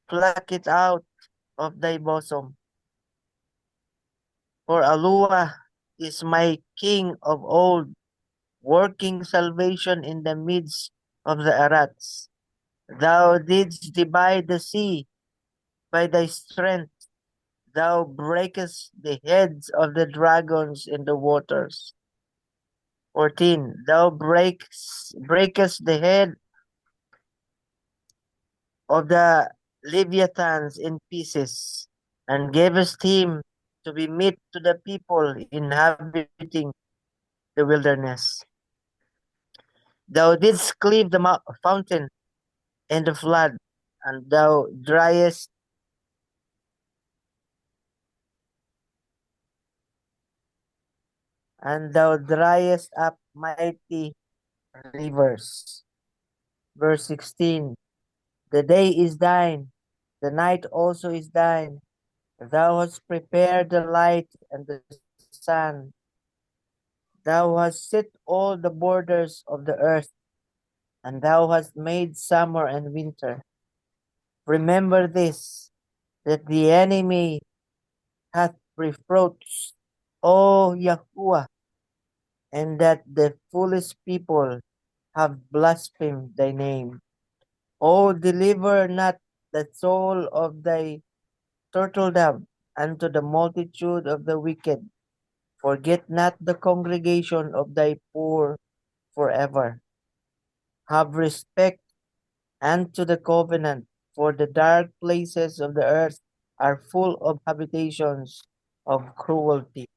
Pluck it out of thy bosom. For Alua is my king of old, working salvation in the midst of the Arats. Thou didst divide the sea by thy strength. Thou breakest the heads of the dragons in the waters. 14. Thou breakest the head of the Leviathans in pieces, and gavest him to be meat to the people inhabiting the wilderness. Thou didst cleave the fountain and the flood, and thou driest up mighty rivers. Verse 16. The day is thine, the night also is thine. Thou hast prepared the light and the sun. Thou hast set all the borders of the earth, and thou hast made summer and winter. Remember this, that the enemy hath reproached, O Yahuwah, and that the foolish people have blasphemed thy name. O deliver not the soul of thy turtle dove unto the multitude of the wicked, Forget not the congregation of thy poor forever. Have respect unto the covenant, for the dark places of the earth are full of habitations of cruelty.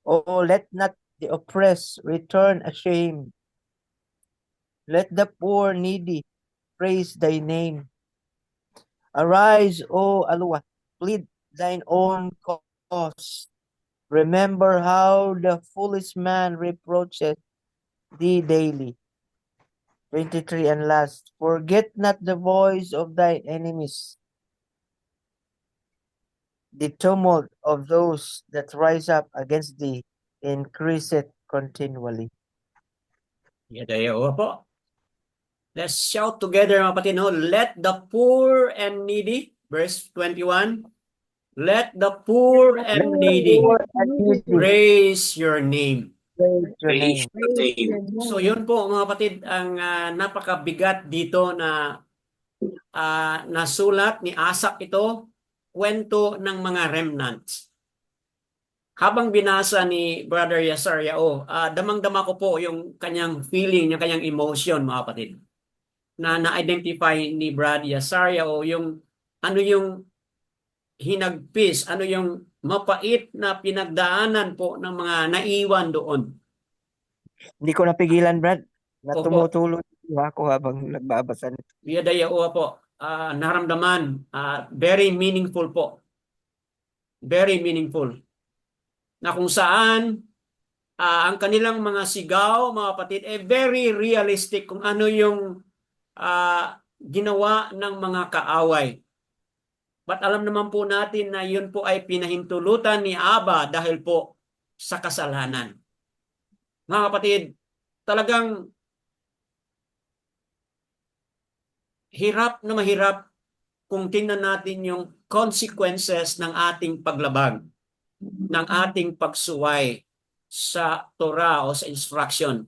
Oh, let not the oppressed return ashamed. Let the poor needy praise thy name. Arise, O Alua, plead thine own cause. Remember how the foolish man reproaches thee daily. 23 and last, forget not the voice of thy enemies, the tumult of those that rise up against thee increaseth continually. Yadayo po. Let's shout together mga kapatid, no? Let the poor and needy, verse 21, let the poor and needy Poor and needy, praise your name. praise your Praise name. your name. So yun po mga kapatid, ang napakabigat dito na nasulat ni Asaph ito, kwento ng mga remnants. Habang binasa ni Brother Yasariao, damang-dama ko po yung kanyang feeling, yung kanyang emotion mga kapatid. Na-identify ni Brad Yasariao yung ano yung hinagpis, ano yung mapait na pinagdaanan po ng mga naiwan doon. Hindi ko napigilan, Brad, na Opo. tumutulo ako habang nagbabasa nito. Yadayawa po, naramdaman, very meaningful po. Very meaningful. Na kung saan ang kanilang mga sigaw, mga kapatid, very realistic kung ano yung ginawa ng mga kaaway. But alam naman po natin na yun po ay pinahintulutan ni Aba dahil po sa kasalanan. Mga kapatid, talagang hirap na mahirap kung tingnan natin yung consequences ng ating paglabag, ng ating pagsuway sa Torah o sa instruction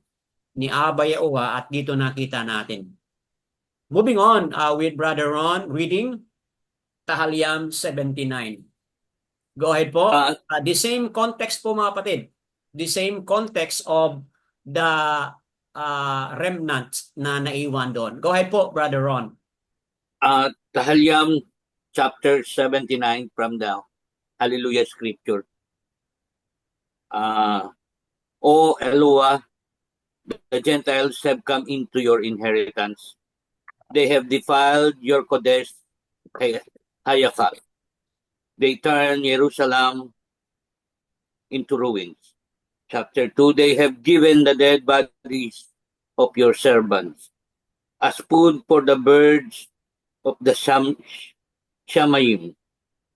ni Aba Yahuwah, at dito nakita natin. Moving on with Brother Ron, reading Tahaliam 79. Go ahead po. The same context po mga kapatid. The same context of the remnants na naiwan doon. Go ahead po, Brother Ron. Tahaliam chapter 79 from the Hallelujah scripture. O Eloah, the Gentiles have come into your inheritance. They have defiled your Kodesh Hayakal. They turn Jerusalem into ruins. Chapter 2, they have given the dead bodies of your servants as food for the birds of the Shamayim,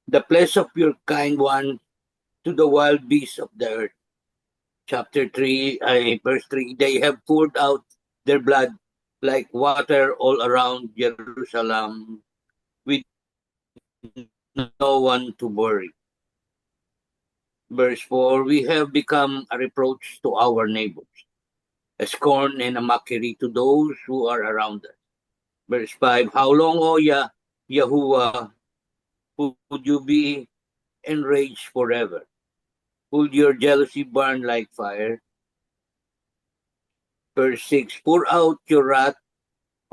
the flesh of your kind one to the wild beasts of the earth. Chapter 3, verse 3, they have poured out their blood like water all around Jerusalem with no one to bury. Verse 4, we have become a reproach to our neighbors, a scorn and a mockery to those who are around us. Verse 5, how long, O Yahuwah, would you be enraged forever? Would your jealousy burn like fire? Verse 6, pour out your wrath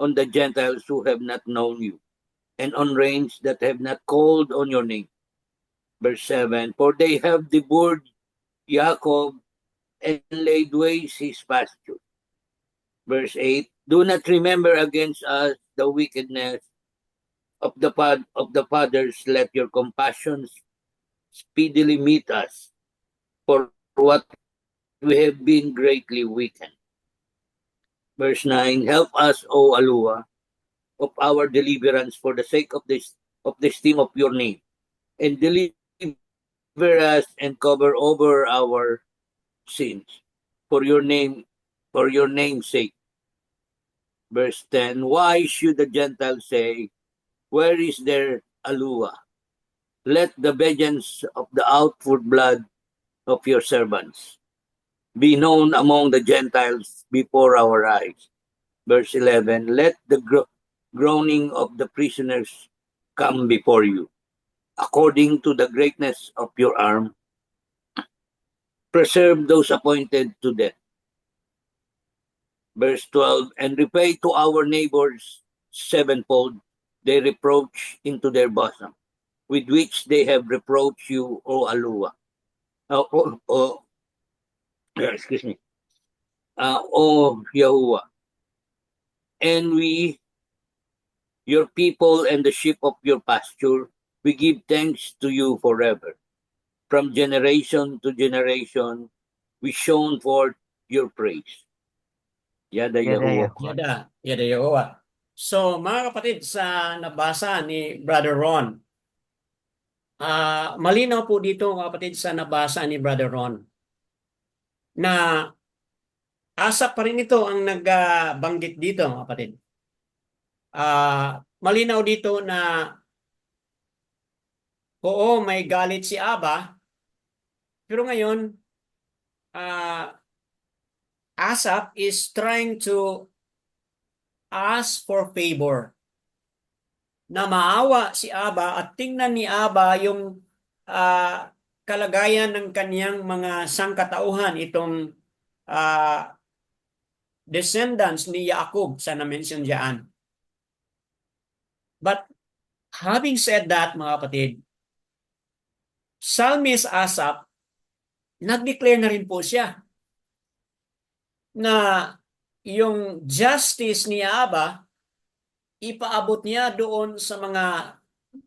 on the Gentiles who have not known you, and on reigns that have not called on your name. Verse 7, for they have devoured Jacob and laid waste his pasture. Verse 8, do not remember against us the wickedness of the fathers. Let your compassion speedily meet us, for what we have been greatly weakened. Verse 9, help us, O Alua, of our deliverance for the sake of the esteem of your name, and deliver us and cover over our sins for your name's sake. Verse 10, why should the Gentiles say, where is their Alua? Let the vengeance of the outward blood of your servants be known among the Gentiles before our eyes. Verse 11, let the groaning of the prisoners come before you. according to the greatness of your arm, preserve those appointed to death. Verse 12, and repay to our neighbors sevenfold their reproach into their bosom, with which they have reproached you, O Alua. Excuse me. O Yahuwah. And we, your people and the sheep of your pasture, we give thanks to you forever. From generation to generation, we shown forth your praise. Yada Yada Yahuwah. Yada Yahuwah. So mga kapatid, sa nabasa ni Brother Ron, malinaw po dito mga kapatid sa nabasa ni Brother Ron na asap pa rin ito ang nagbanggit dito mga kapatid. Malinaw dito na oo, may galit si Aba, pero ngayon Asaph is trying to ask for favor. Na maawa si Aba at tingnan ni Aba yung kalagayan ng kaniyang mga sangkatauhan, itong descendants ni Jacob sa na-mention diyan. But having said that, mga kapatid, Psalmist Asaph, nag-declare na rin po siya na yung justice ni Aba, ipaabot niya doon sa mga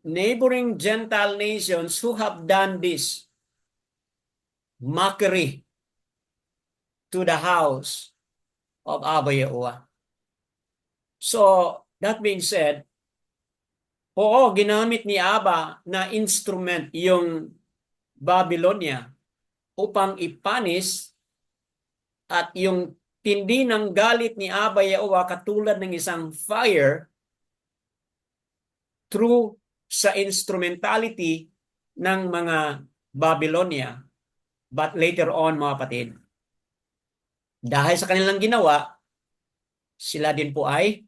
neighboring Gentile nations who have done this mockery to the house of Abba Yahuwah. So, that being said, oo, ginamit ni Aba na instrument yung Babylonia upang ipanis, at yung tindi ng galit ni Abba Yahuwah katulad ng isang fire through sa instrumentality ng mga Babylonia. But later on, mga kapatid, dahil sa kanilang ginawa, sila din po ay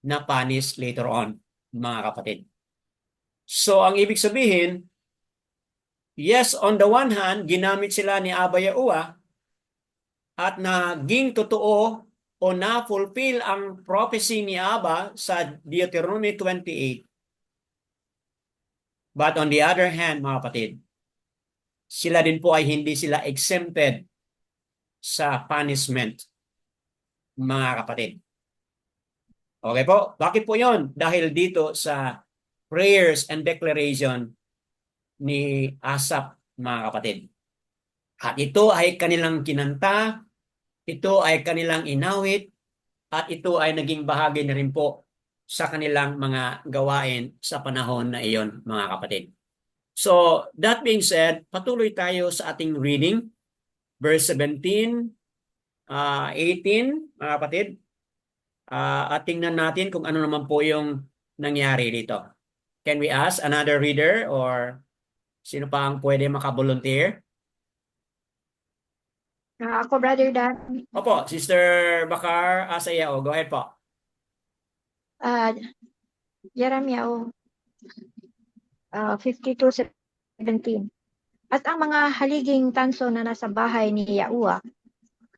napanis later on, mga kapatid. So, ang ibig sabihin, yes, on the one hand, ginamit sila ni Abba Yahuwah at naging totoo o na-fulfill ang prophecy ni Abba sa Deuteronomy 28. But on the other hand, mga kapatid, sila din po ay hindi sila exempted sa punishment, mga kapatid. Okay po? Bakit po yon? Dahil dito sa prayers and declaration ni Asaph, mga kapatid. At ito ay kanilang kinanta, ito ay kanilang inawit, at ito ay naging bahagi na rin po sa kanilang mga gawain sa panahon na iyon, mga kapatid. So, that being said, patuloy tayo sa ating reading. Verse 17, 18, mga kapatid. At tingnan natin kung ano naman po yung nangyari dito. Can we ask another reader or sino pa ang pwede makabolunteer? Ako, Brother Dan. Opo, Sister Bakar Asayao. Go ahead po. Jeremiah 52:17. At ang mga haliging tanso na nasa bahay ni Yahuwah,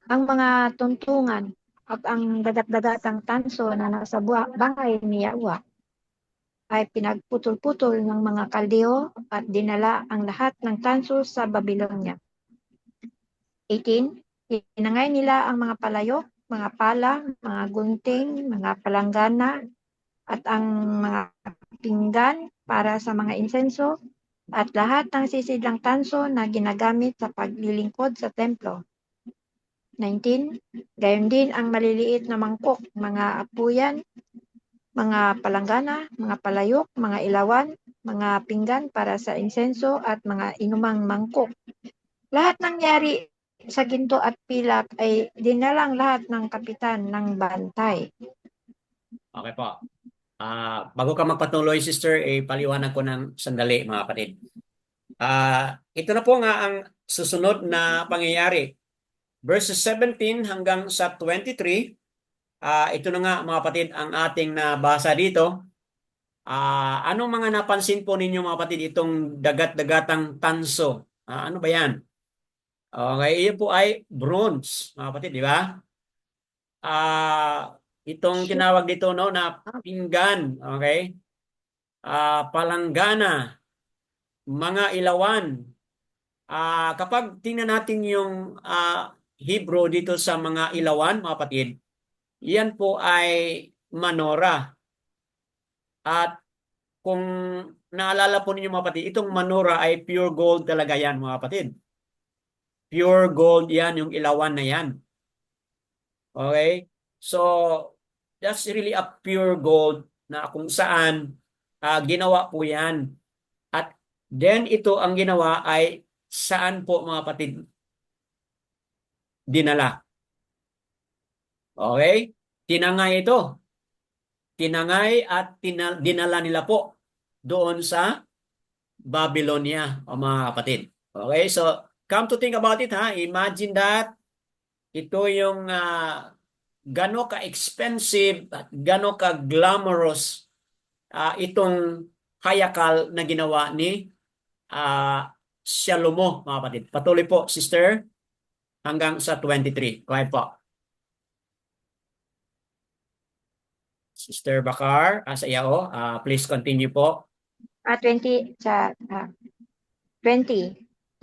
ang mga tuntungan at ang dagat-dagatang tanso na nasa bahay ni Yahuwah ay pinagputol-putol ng mga Kaldeo at dinala ang lahat ng tanso sa Babylonia. 18. Inangay nila ang mga palayok, mga pala, mga gunting, mga palanggana, at ang mga pinggan para sa mga insenso, at lahat ng sisidlang tanso na ginagamit sa paglilingkod sa templo. 19. Gayon din ang maliliit na mangkok, mga apuyan, mga palanggana, mga palayok, mga ilawan, mga pinggan para sa insenso, at mga inumang mangkok. Lahat nangyari sa ginto at pilak ay dinalang lahat ng kapitan ng bantay. Okay po. Bago ka magpatuloy, Sister, paliwanag ko ng sandali, mga kapatid. Ito na po nga ang susunod na pangyayari. Verses 17 hanggang sa 23, ito na nga, mga kapatid, ang ating nabasa dito. Anong mga napansin po ninyo mga kapatid itong dagat-dagatang tanso? Ano ba yan? Okay, iyon po ay bronze, mga kapatid, di ba? Itong tinawag dito no na pinggan, okay? Palanggana, mga ilawan. Kapag tingnan natin yung Hebrew dito sa mga ilawan, mga kapatid, yan po ay manora. At kung naalala po ninyo mga kapatid, itong manora ay pure gold talaga yan mga kapatid. Pure gold yan, yung ilawan na yan. Okay? So, that's really a pure gold na kung saan ginawa po yan. At then ito ang ginawa ay saan po mga kapatid dinala. Okay? Tinangay ito. Tinangay at dinala nila po doon sa Babylonia, o mga kapatid. Okay? So, come to think about it ha. Imagine that ito yung gano'n ka-expensive at gano'n ka-glamorous itong hayakal na ginawa ni Shalomo, mga kapatid. Patuloy po, sister, hanggang sa 23. Go ahead po. Sister Bakar, sa iyo, please continue po. 20 20.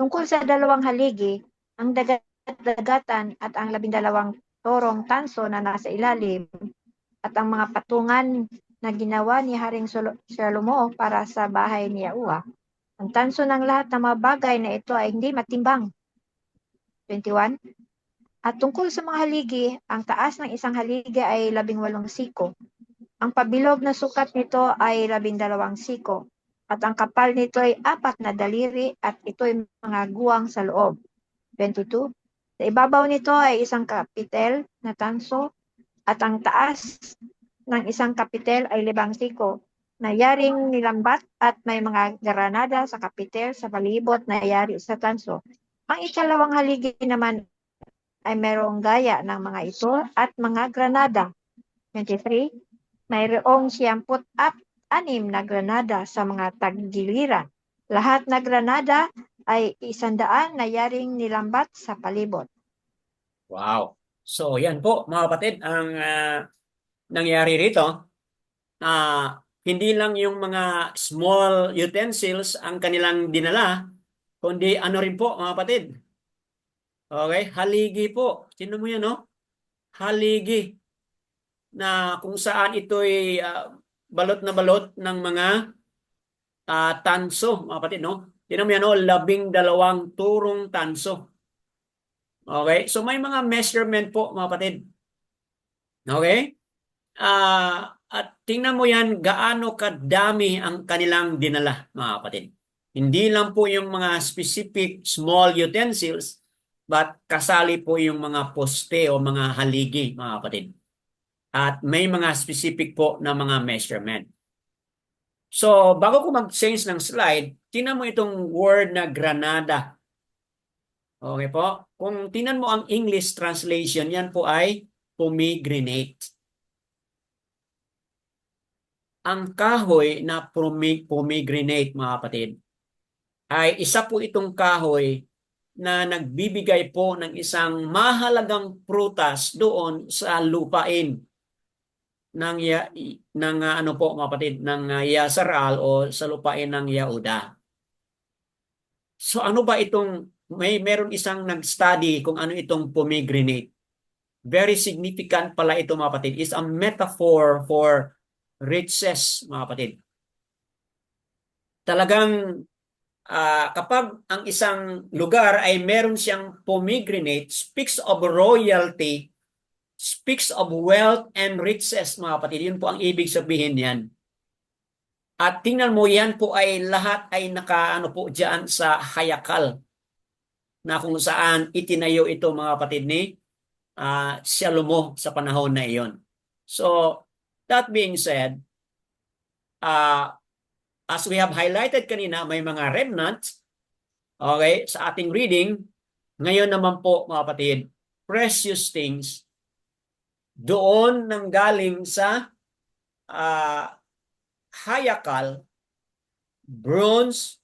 Tungkol sa dalawang haligi, ang dagat-dagatan at ang 12 torong tanso na nasa ilalim at ang mga patungan na ginawa ni Haring Salomo para sa bahay ni Yahuwah. Ang tanso ng lahat ng mga bagay na ito ay hindi matimbang. 21. At tungkol sa mga haligi, ang taas ng isang haligi ay 18 siko. Ang pabilog na sukat nito ay 12 siko. At ang kapal nito ay 4 na daliri at ito'y mga guwang sa loob. 22. Sa ibabaw nito ay isang kapitel na tanso at ang taas ng isang kapitel ay 5 siko na yaring nilambat at may mga granada sa kapitel sa palibot na yari sa tanso. Ang ikalawang haligi naman ay mayroong gaya ng mga ito at mga granada. 23. Mayroong 76 na granada sa mga tagiliran. Lahat na granada ay 100 na yaring nilambat sa palibot. Wow. So, yan po, mga kapatid, ang nangyari rito. Hindi lang yung mga small utensils ang kanilang dinala, kundi ano rin po, mga kapatid. Okay? Haligi po. Sino mo yan, no? Haligi. Na kung saan ito'y balot na balot ng mga tanso, mga kapatid, no? Tingnan mo yan, no? 12 turong tanso. Okay? So may mga measurement po, mga kapatid. Okay? At tingnan mo yan, gaano kadami ang kanilang dinala, mga kapatid. Hindi lang po yung mga specific small utensils, but kasali po yung mga poste o mga haligi, mga kapatid. At may mga specific po na mga measurement. So, bago ko mag-change ng slide, tingnan mo itong word na granada. Okay po? Kung tingnan mo ang English translation, yan po ay pomegranate. Ang kahoy na pomegranate, mga kapatid, ay isa po itong kahoy na nagbibigay po ng isang mahalagang prutas doon sa lupain ng ano po, mga kapatid, ng Yasaral o sa lupain ng Yahuda. So ano ba itong meron isang nag-study kung ano itong pomegranate. Very significant pala ito, mga kapatid. Is a metaphor for riches, mga kapatid. Talagang kapag ang isang lugar ay meron siyang pomegranate, speaks of royalty, speaks of wealth and riches, mga kapatid. Yun po ang ibig sabihin yan. At tingnan mo, yan po ay lahat ay nakaano po dyan sa hayakal na kung saan itinayo ito, mga kapatid, ni Shalomo sa panahon na iyon. So, that being said, as we have highlighted kanina, may mga remnants, okay, sa ating reading. Ngayon naman po, mga kapatid, precious things doon nang galing sa hayakal, bronze,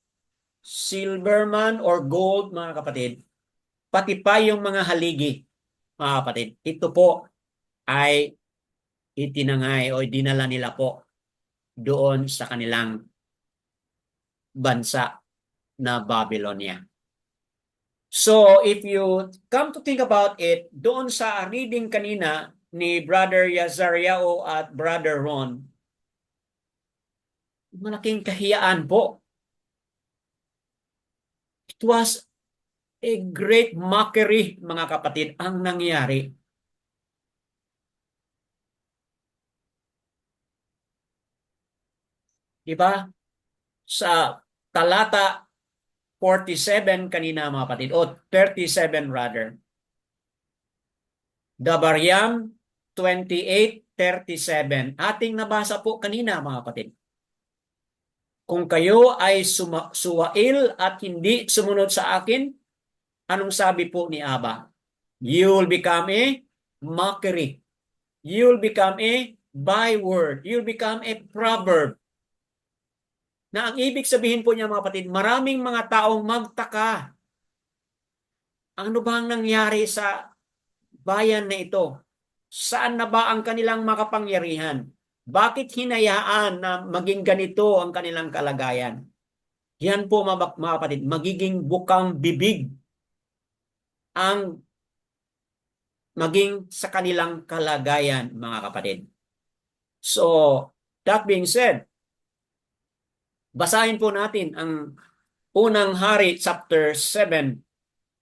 silver man or gold, mga kapatid, pati pa yung mga haligi, mga kapatid, ito po ay itinangay o dinala nila po doon sa kanilang bansa na Babylonia. So, if you come to think about it, doon sa reading kanina ni Brother Yazariao at Brother Ron, malaking kahiyaan po. It was a great mockery, mga kapatid, ang nangyari. Diba? Sa talata 47 kanina, mga kapatid, o 37 rather. Dabaryam 28:37. Ating nabasa po kanina, mga kapatid. Kung kayo ay suwail at hindi sumunod sa akin, anong sabi po ni Abba? You will become a mockery. You will become a byword. You will become a proverb. Na ang ibig sabihin po niya, mga kapatid, maraming mga taong magtaka. Ano ba ang nangyari sa bayan na ito? Saan na ba ang kanilang makapangyarihan? Bakit hinayaan na maging ganito ang kanilang kalagayan? Yan po, mga kapatid, magiging bukang bibig ang maging sa kanilang kalagayan, mga kapatid. So, that being said, basahin po natin ang unang hari, chapter 7,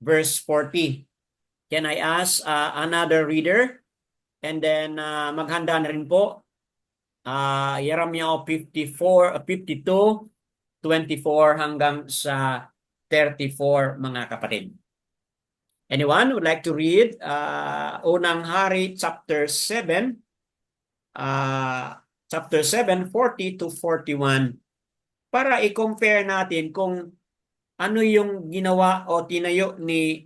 verse 40. Can I ask another reader? And then maghanda na rin po. Jeremiah 52, 24 hanggang sa 34, mga kapatid. Anyone would like to read unang hari, chapter 7, 40 to 41, para i-compare natin kung ano yung ginawa o tinayo ni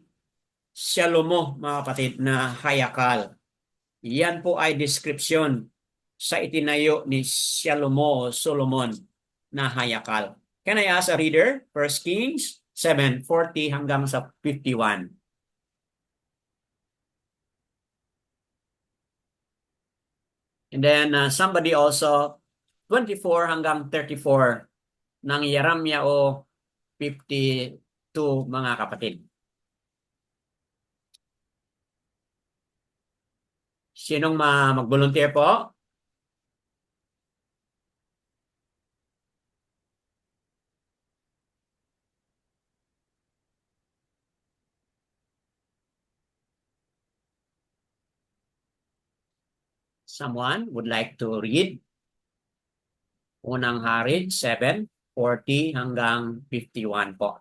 Shalomo, mga kapatid, na hayakal. Yan po ay description sa itinayo ni Shalomo o Solomon na hayakal. Can I ask a reader? 1 Kings 7:40 hanggang sa 51. And then somebody also 24 hanggang 34 ng Jeremiah o 52, mga kapatid. Sinong mag-volunteer po? Someone would like to read? Unang hari, 7:40 hanggang 51 po.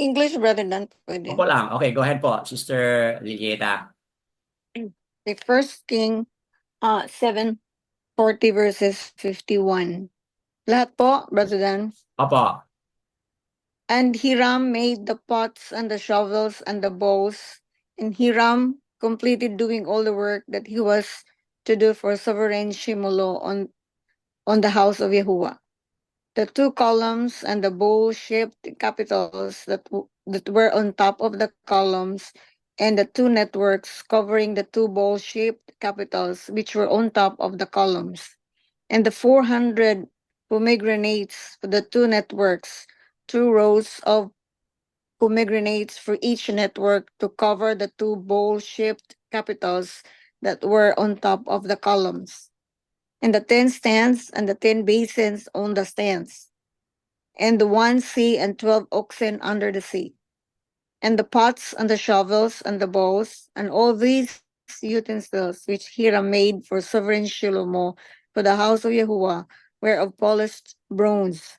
English, Brother Dan, pwede. Opo lang. Okay, go ahead po, Sister Lilieta. The First King 7:40 verses 51. Lahat po, Brother Dan. Opo. And Hiram made the pots and the shovels and the bowls, and Hiram completed doing all the work that he was to do for sovereign Shimolo on the house of Yahuwah. The two columns and the bowl-shaped capitals that were on top of the columns, and the two networks covering the two bowl-shaped capitals which were on top of the columns, and the 400 pomegranates for the two networks, 2 rows of pomegranates for each network to cover the two bowl-shaped capitals that were on top of the columns, and the 10 stands and the 10 basins on the stands, and the 1 sea and 12 oxen under the sea, and the pots and the shovels and the bowls, and all these utensils which Hiram made for sovereign Shlomo for the house of Yahuwah were of polished bronze.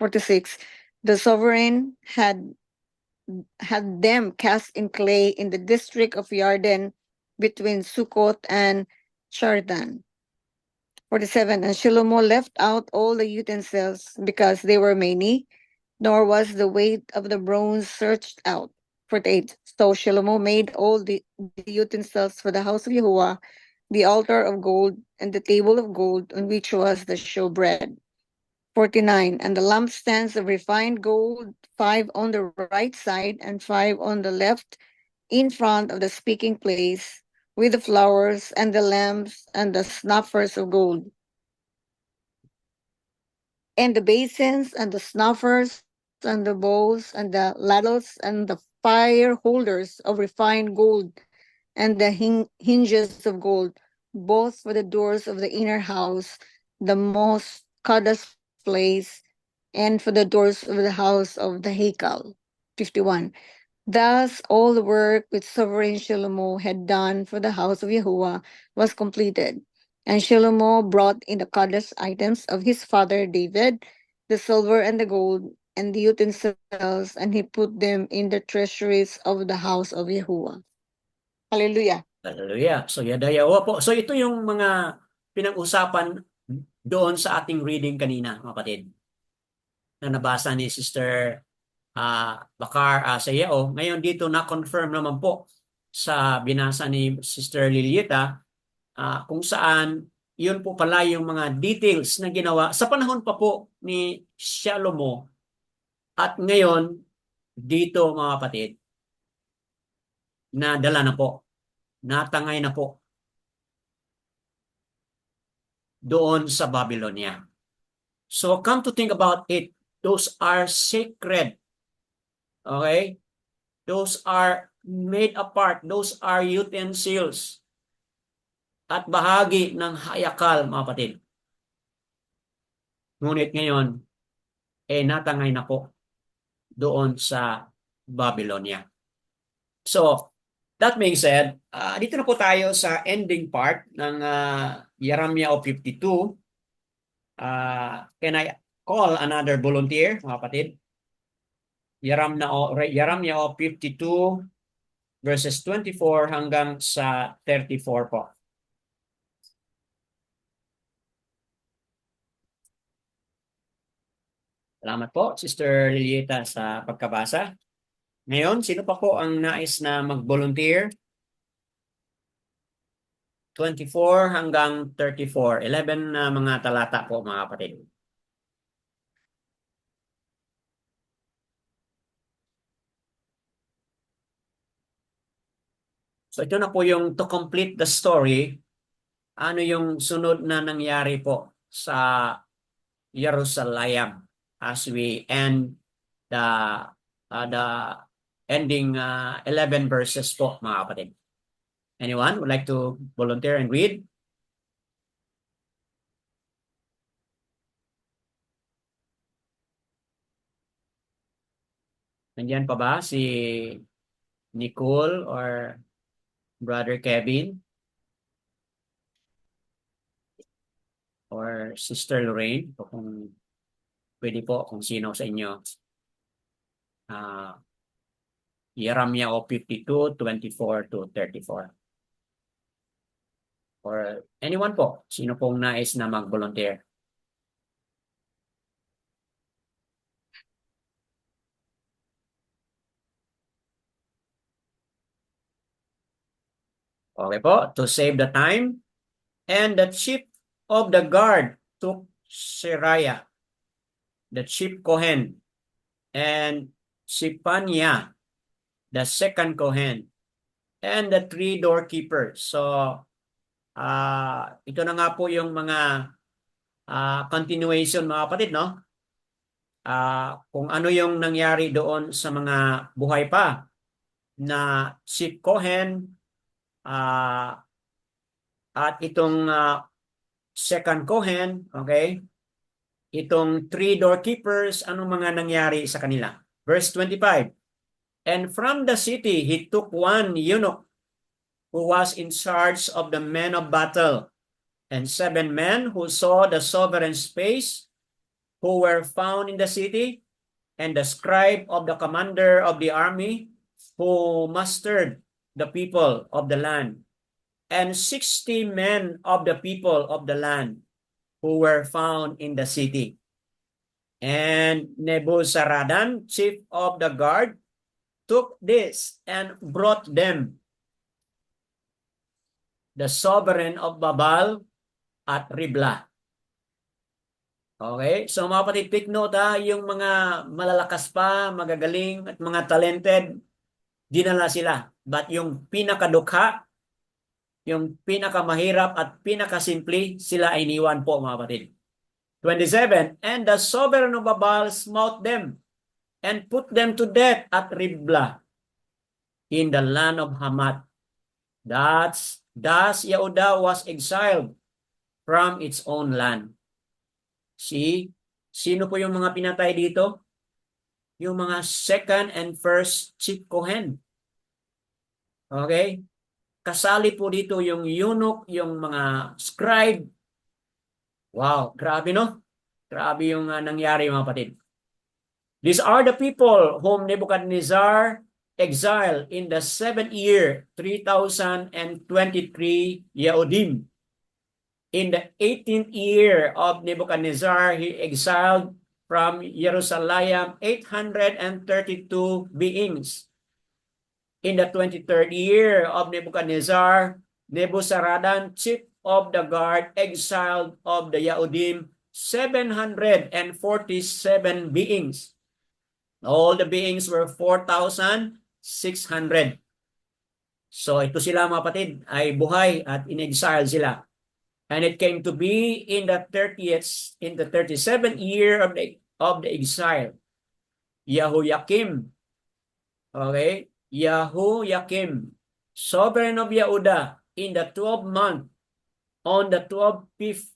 46. The sovereign had them cast in clay in the district of Yarden between Sukkot and Shardan. 47. And Shlomo left out all the utensils because they were many, nor was the weight of the bronze searched out. 48. So Shlomo made all the utensils for the house of Yahuwah the altar of gold, and the table of gold on which was the showbread. 49. And the lampstands of refined gold, 5 on the right side and 5 on the left, in front of the speaking place, with the flowers and the lamps and the snuffers of gold. And the basins and the snuffers and the bowls and the ladles and the fire holders of refined gold and the hinges of gold, both for the doors of the inner house, the most Kadosh place, and for the doors of the house of the Hekal. 51. Thus all the work which sovereign Shlomo had done for the house of Yahuwah was completed. And Shlomo brought in the Kadosh items of his father David, the silver and the gold, and the utensils, and he put them in the treasuries of the house of Yahuwah. Hallelujah. Hallelujah. So, Yadayawa po. So, ito yung mga pinag-usapan doon sa ating reading kanina, mga kapatid, na nabasa ni Sister Bakar sa Yao. Ngayon dito na-confirm naman po sa binasa ni Sister Lilieta kung saan yun po pala yung mga details na ginawa sa panahon pa po ni Shalomo. At ngayon, dito mga kapatid, nadala na po, natangay na po doon sa Babylonia. So come to think about it, those are sacred. Okay? Those are made apart. Those are utensils. At bahagi ng hayakal, mga kapatid. Ngunit ngayon, natangay na po doon sa Babylonia. So, that being said, dito na po tayo sa ending part ng Jeremiah 52. Can I call another volunteer, mga kapatid? Jeremiah 52 verses 24 hanggang sa 34 po. Salamat po, Sister Lilieta, sa pagkabasa. Ngayon, sino pa po ang nais na mag-volunteer? 24 hanggang 34. 11 na mga talata po, mga kapatid. So ito na po yung to complete the story. Ano yung sunod na nangyari po sa Jerusalem as we end the ending 11 verses po, mga kapatid. Anyone would like to volunteer and read? Nandiyan pa ba si Nicole or Brother Kevin? Or Sister Lorraine? O kung pwede po, kung sino sa inyo. Jeremiah 52, 24 to 34. Or anyone po, sino pong nais na mag-volunteer? Okay po, to save the time. And the chief of the guard took Seraiah, the chief Kohen, and Shipaniah, the second Kohen, and the 3 doorkeepers. So, ito na nga po yung mga continuation, mga kapatid, no? Kung ano yung nangyari doon sa mga buhay pa na chief Kohen, at itong second Kohen, okay? Itong 3 doorkeepers, anong mga nangyari sa kanila? Verse 25. And from the city, he took one eunuch who was in charge of the men of battle, and 7 men who saw the sovereign's face, who were found in the city, and the scribe of the commander of the army, who mustered the people of the land, and 60 men of the people of the land, who were found in the city. And Nebuzaradan, chief of the guard, took this and brought them the sovereign of Babal at Riblah. Okay? So mga kapatid, take note yung mga malalakas pa, magagaling at mga talented, dinala sila. But yung pinakadukha, yung pinakamahirap at pinakasimple, sila ay iniwan po mga kapatid. 27, and the sovereign of Babal smote them and put them to death at Riblah in the land of Hamath. Thus Yehuda was exiled from its own land. See, sino po yung mga pinatay dito? Yung mga second and first chief Kohen. Okay? Kasali po dito yung eunuch, yung mga scribe. Wow, grabe no? Grabe yung nangyari mga kapatid. These are the people whom Nebuchadnezzar exiled in the 7th year, 3023 Yehudim. In the 18th year of Nebuchadnezzar, he exiled from Jerusalem 832 beings. In the 23rd year of Nebuchadnezzar, Nebuzaradan, chief of the guard, exiled of the Yehudim 747 beings. All the beings were 4,600. So ito sila mga kapatid ay buhay at in-exile sila. And it came to be in the 37th year of the exile, Yehoiakim, okay, Yehoiakim, sovereign of Yehuda, in the 12th month, on the 25th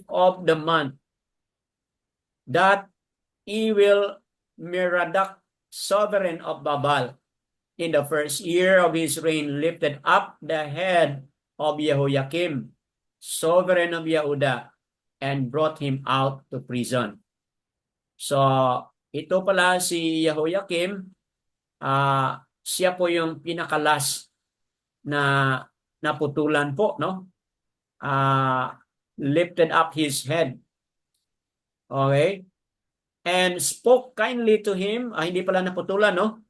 of the month, that evil Merodach, sovereign of Babal, in the first year of his reign, lifted up the head of Yehoiakim, sovereign of Yehuda, and brought him out to prison. So, ito pala si Yehoiakim, siya po yung pinakalas na naputulan po, no? Lifted up his head. Okay? And spoke kindly to him, hindi pala naputulan, no?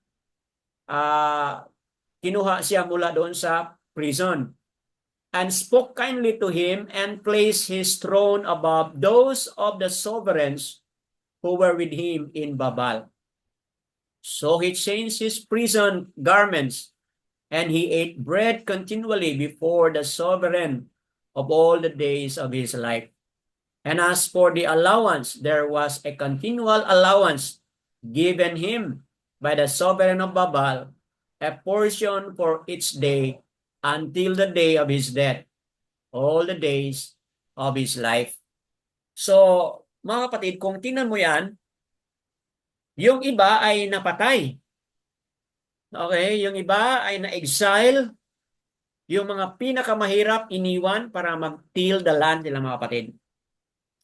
Kinuha siya mula doon sa prison. And spoke kindly to him and placed his throne above those of the sovereigns who were with him in Babal. So he changed his prison garments, and he ate bread continually before the sovereign of all the days of his life. And as for the allowance, there was a continual allowance given him by the sovereign of Babal, a portion for each day, until the day of his death, all the days of his life. So, mga kapatid, kung tingnan mo yan, yung iba ay napatay. Okay? Yung iba ay na-exile. Yung mga pinakamahirap iniwan para mag-till the land nila mga kapatid.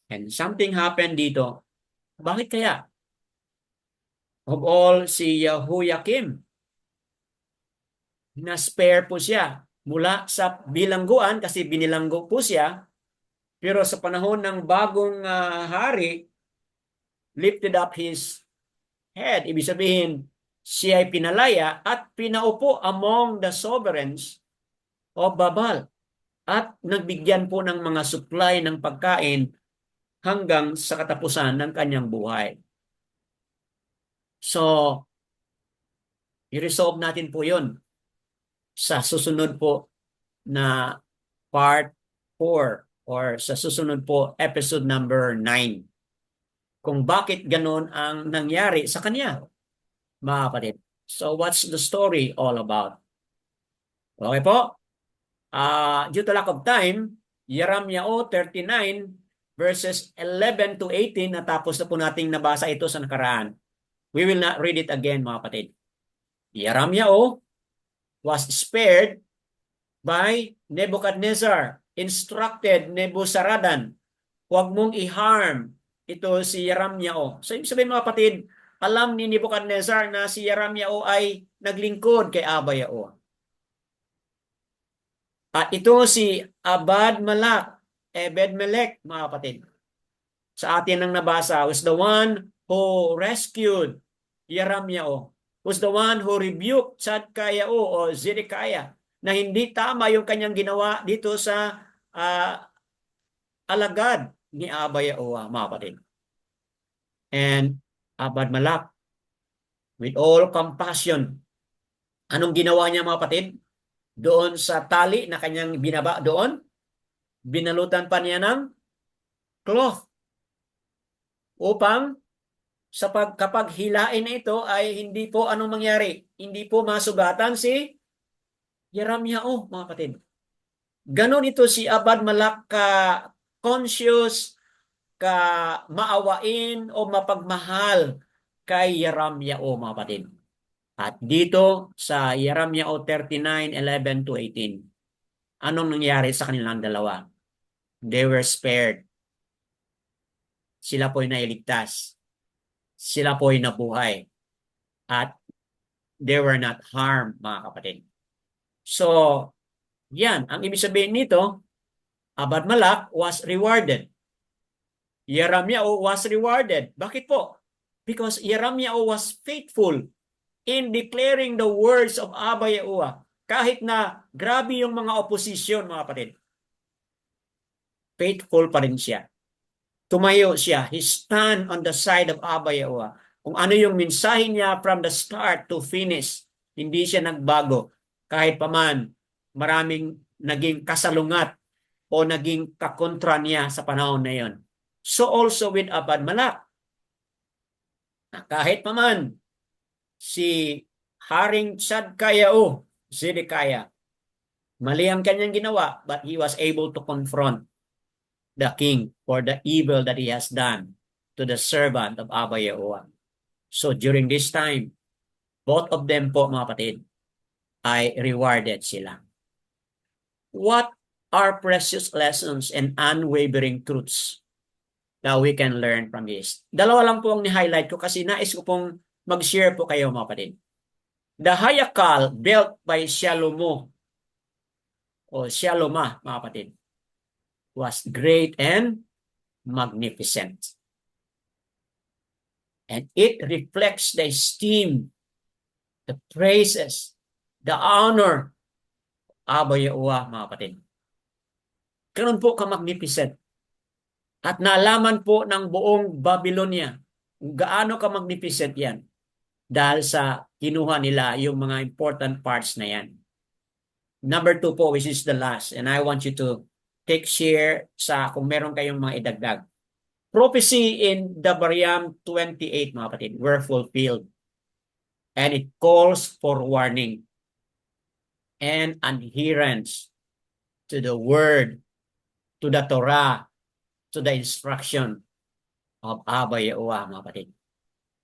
And something happened dito. Bakit kaya? Of all, si Yehoiakim, na-spare po siya mula sa bilangguan kasi binilanggo po siya, pero sa panahon ng bagong hari, lifted up his head. Ibig sabihin, siya ay pinalaya at pinaupo among the sovereigns of Babal at nagbigyan po ng mga supply ng pagkain hanggang sa katapusan ng kanyang buhay. So, i-resolve natin po yun sa susunod po na part 4 or sa susunod po episode number 9. Kung bakit ganon ang nangyari sa kanya, mga kapatid. So what's the story all about? Okay po? Due to lack of time, Yeremyao 39 verses 11 to 18, natapos na po nating nabasa ito sa nakaraan. We will not read it again, mga kapatid. Yeremyao was spared by Nebuchadnezzar, instructed Nebuzaradan, huwag mong i-harm ito si Yeremyao. So, ibig sabihin mga kapatid, alam ni Nebuchadnezzar na si Yeremyao ay naglingkod kay Abayao. At ito si Ebed-Melech, mga kapatid. Sa atin ang nabasa, was the one who rescued Yeremyao, was the one who rebuked Tzadkayao o Zedekiah na hindi tama yung kanyang ginawa dito sa alagad ni Aba Yaowa, mga kapatid. And Abad Malak, with all compassion, anong ginawa niya, mga kapatid? Doon sa tali na kanyang binaba doon, binalutan pa niya ng cloth upang kapag hilain na ito ay hindi po anong mangyari. Hindi po masugatan si Yeramyao, mga kapatid. Ganon ito si Abad Malak ka conscious, ka maawain o mapagmahal kay Yeramyao, mga kapatid. At dito sa Yeramyao 39:11-18, anong nangyari sa kanilang dalawa? They were spared. Sila po'y nailigtas. Sila po'y nabuhay. At they were not harmed, mga kapatid. So, yan. Ang ibig sabihin nito, Abad Malak was rewarded. Yeramyao was rewarded. Bakit po? Because Yeramyao was faithful in declaring the words of Aba Yaowa. Kahit na grabe yung mga opposition, mga kapatid. Faithful pa rin siya. Tumayo siya. He stand on the side of Aba Yaowa. Kung ano yung mensahe niya from the start to finish, hindi siya nagbago. Kahit paman maraming naging kasalungat o naging kakontra niya sa panahon na yon. So also with Abad Malak. Kahit paman si Haring Tzadkayao, Zedekiah, mali ang kanyang ginawa, but he was able to confront the king for the evil that he has done to the servant of Aba Yaowa. So during this time, both of them po, mga kapatid, ay rewarded sila. What are precious lessons and unwavering truths that we can learn from this? Dalawa lang po ang ni-highlight ko kasi nais ko pong mag-share po kayo, mga kapatid. The Hayakal built by Shalomo o Shalomah, mga kapatid, was great and magnificent. And it reflects the esteem, the praises, the honor of Aba Yaowa, mga kapatid. Ganun po ka-magnificent. At nalaman po ng buong Babylonia kung gaano ka-magnificent yan dahil sa kinuha nila yung mga important parts na yan. Number 2 po, which is the last, and I want you to take share sa kung meron kayong mga idagdag. Prophecy in Devarim 28, mga kapatid, were fulfilled. And it calls for warning and adherence to the word, to the Torah, to the instruction of Aba Yaowa, mga kapatid.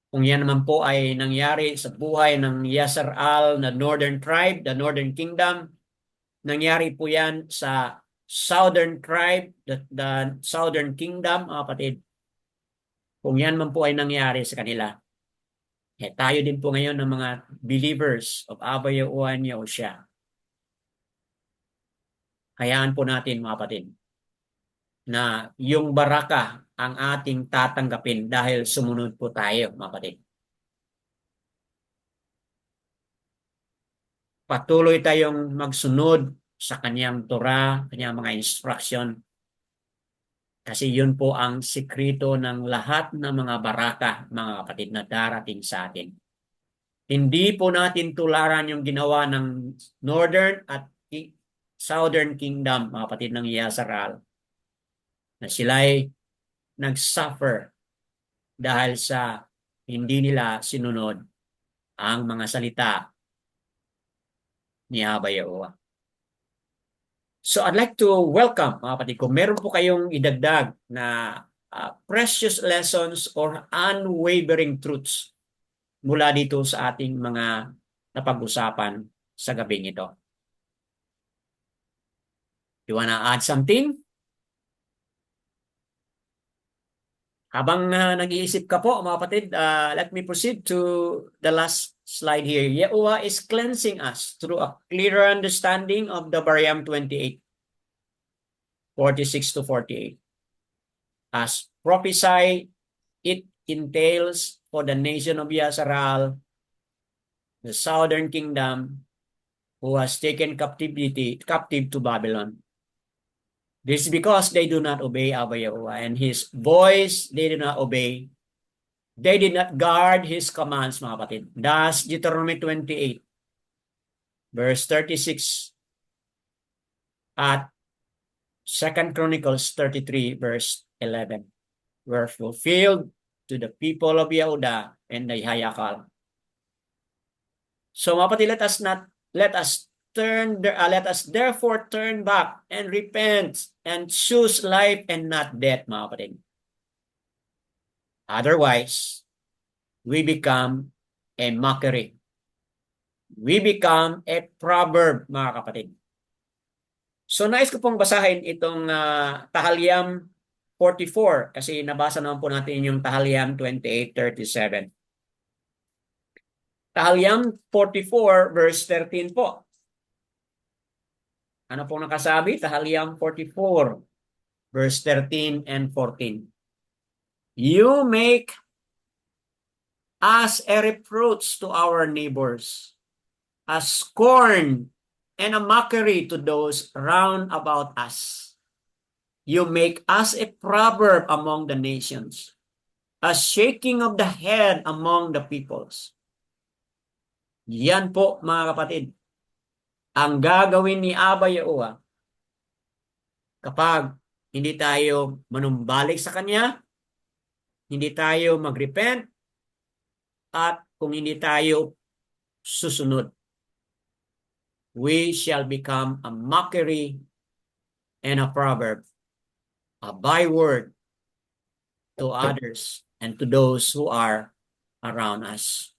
Kung yan naman po ay nangyari sa buhay ng Yasar-al na Northern Tribe, the Northern Kingdom, nangyari po yan sa Southern Tribe, the Southern Kingdom, mga kapatid. Kung yan man po ay nangyari sa kanila, tayo din po ngayon ng mga believers of Aba Yaowa niya o siya. Hayaan po natin, mga kapatid, na yung baraka ang ating tatanggapin dahil sumunod po tayo, mga kapatid. Patuloy tayong magsunod sa kanyang Torah, kanyang mga instruction. Kasi yun po ang sikreto ng lahat ng mga baraka, mga kapatid, na darating sa atin. Hindi po natin tularan yung ginawa ng Northern at Southern Kingdom, mga kapatid ng Yasar-al, na sila'y nag-suffer dahil sa hindi nila sinunod ang mga salita ni Aba Yaowa. So I'd like to welcome, mga kapatid, kung meron po kayong idagdag na precious lessons or unwavering truths mula dito sa ating mga napag-usapan sa gabing ito. You wanna add something? Habang nag-iisip ka po, mga kapatid, let me proceed to the last slide here. Yaowa is cleansing us through a clearer understanding of Devarim 28, 46-48. As prophesied, it entails for the nation of Yasar-al, the Southern Kingdom, who was taken captive to Babylon. This is because they do not obey Abba Yahuwah, and his voice they do not obey. They did not guard his commands, mga kapatid. Thus, Deuteronomy 28, verse 36, at 2 Chronicles 33, verse 11, were fulfilled to the people of Yehuda and the Hayakal. So, mga kapatid, let us therefore turn back and repent and choose life and not death, mga kapatid. Otherwise, we become a mockery. We become a proverb, mga kapatid. So, nais ko pong basahin itong Tahalyam 44 kasi nabasa naman po natin yung Tahalyam 28:37. Tahalyam 44 verse 13 po. Ano pong nakasabi? Tahalyam 44 verse 13 and 14. You make us a reproach to our neighbors, a scorn and a mockery to those round about us. You make us a proverb among the nations, a shaking of the head among the peoples. Yan po, mga kapatid, ang gagawin ni Abba Yahuwah kapag hindi tayo manumbalik sa Kanya, hindi tayo mag-repent, at kung hindi tayo susunod. We shall become a mockery and a proverb, a byword to others and to those who are around us.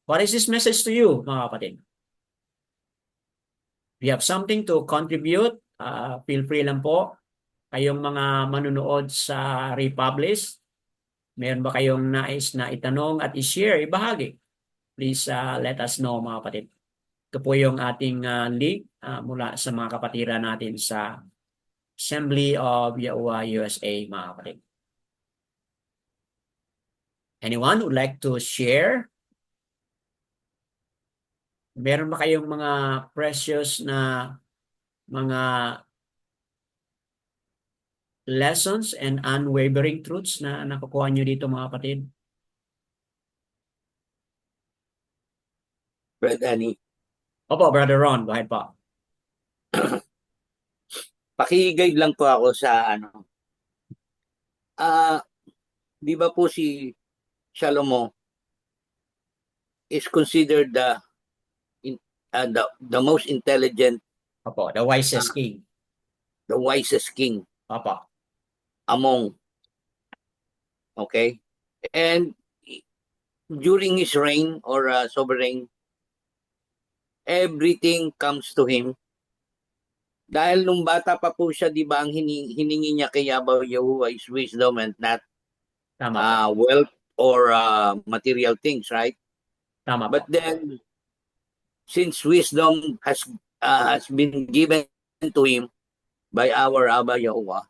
What is this message to you, mga kapatid? If you have something to contribute, feel free lang po. Kayong mga manunood sa Republish, meron ba kayong nais na itanong at i-share, ibahagi? Please let us know, mga kapatid. Ito po yung ating link mula sa mga kapatiran natin sa Assembly of Yahuwah USA, mga kapatid. Anyone would like to share? Meron ba kayong mga precious na mga lessons and unwavering truths na nakukuha nyo dito, mga kapatid? Brad Annie, Opo, Brother Ron, go ahead po. paki-guide lang po ako sa ano. Di ba po si Shalomo is considered the most intelligent, Opo, the wisest king. the wisest king Opo. among, okay? And during his reign or sovereign, everything comes to him. Dahil nung bata pa po siya, di ba, ang hiningi niya kay Abba Yahuwah is wisdom and not Tama po. wealth or material things, right? Tama But po. then, since wisdom has been given to him by our Abba Yahuwah,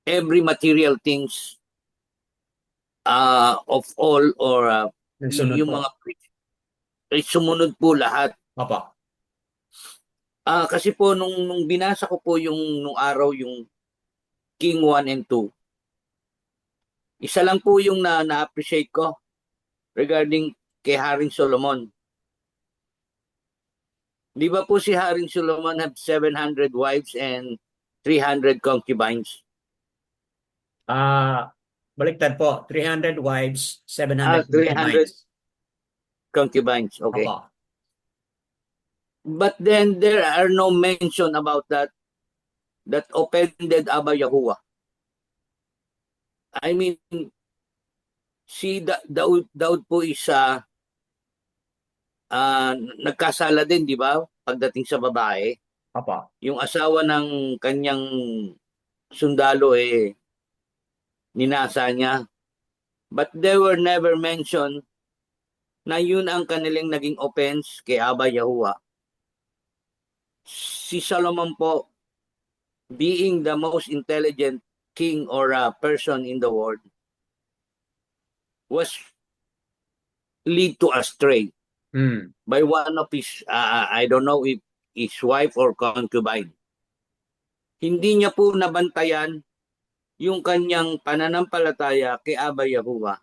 every material things of all or Nagsunod yung po. mga sumunod po lahat. Opo. Kasi po nung binasa ko po nung araw yung King 1 and 2, isa lang po yung na-appreciate ko regarding kay Haring Solomon. Di ba po si Haring Solomon had 700 wives and 300 concubines? Baliktad po. 300 wives, 700 concubines. 300 concubines, okay. Opo. But then there are no mention about that offended Abba Yahuwah. I mean, si Daud po is nagkasala din, di ba? Pagdating sa babae, Opo. yung asawa ng kanyang sundalo ninasa niya. But they were never mentioned na yun ang kanilang naging offense kay Abba Yahuwah. Si Solomon po, being the most intelligent king or person in the world, was lead to astray. Hmm. by one of his, I don't know if his wife or concubine. Hindi niya po nabantayan yung kanyang pananampalataya kay Abba Yahuwah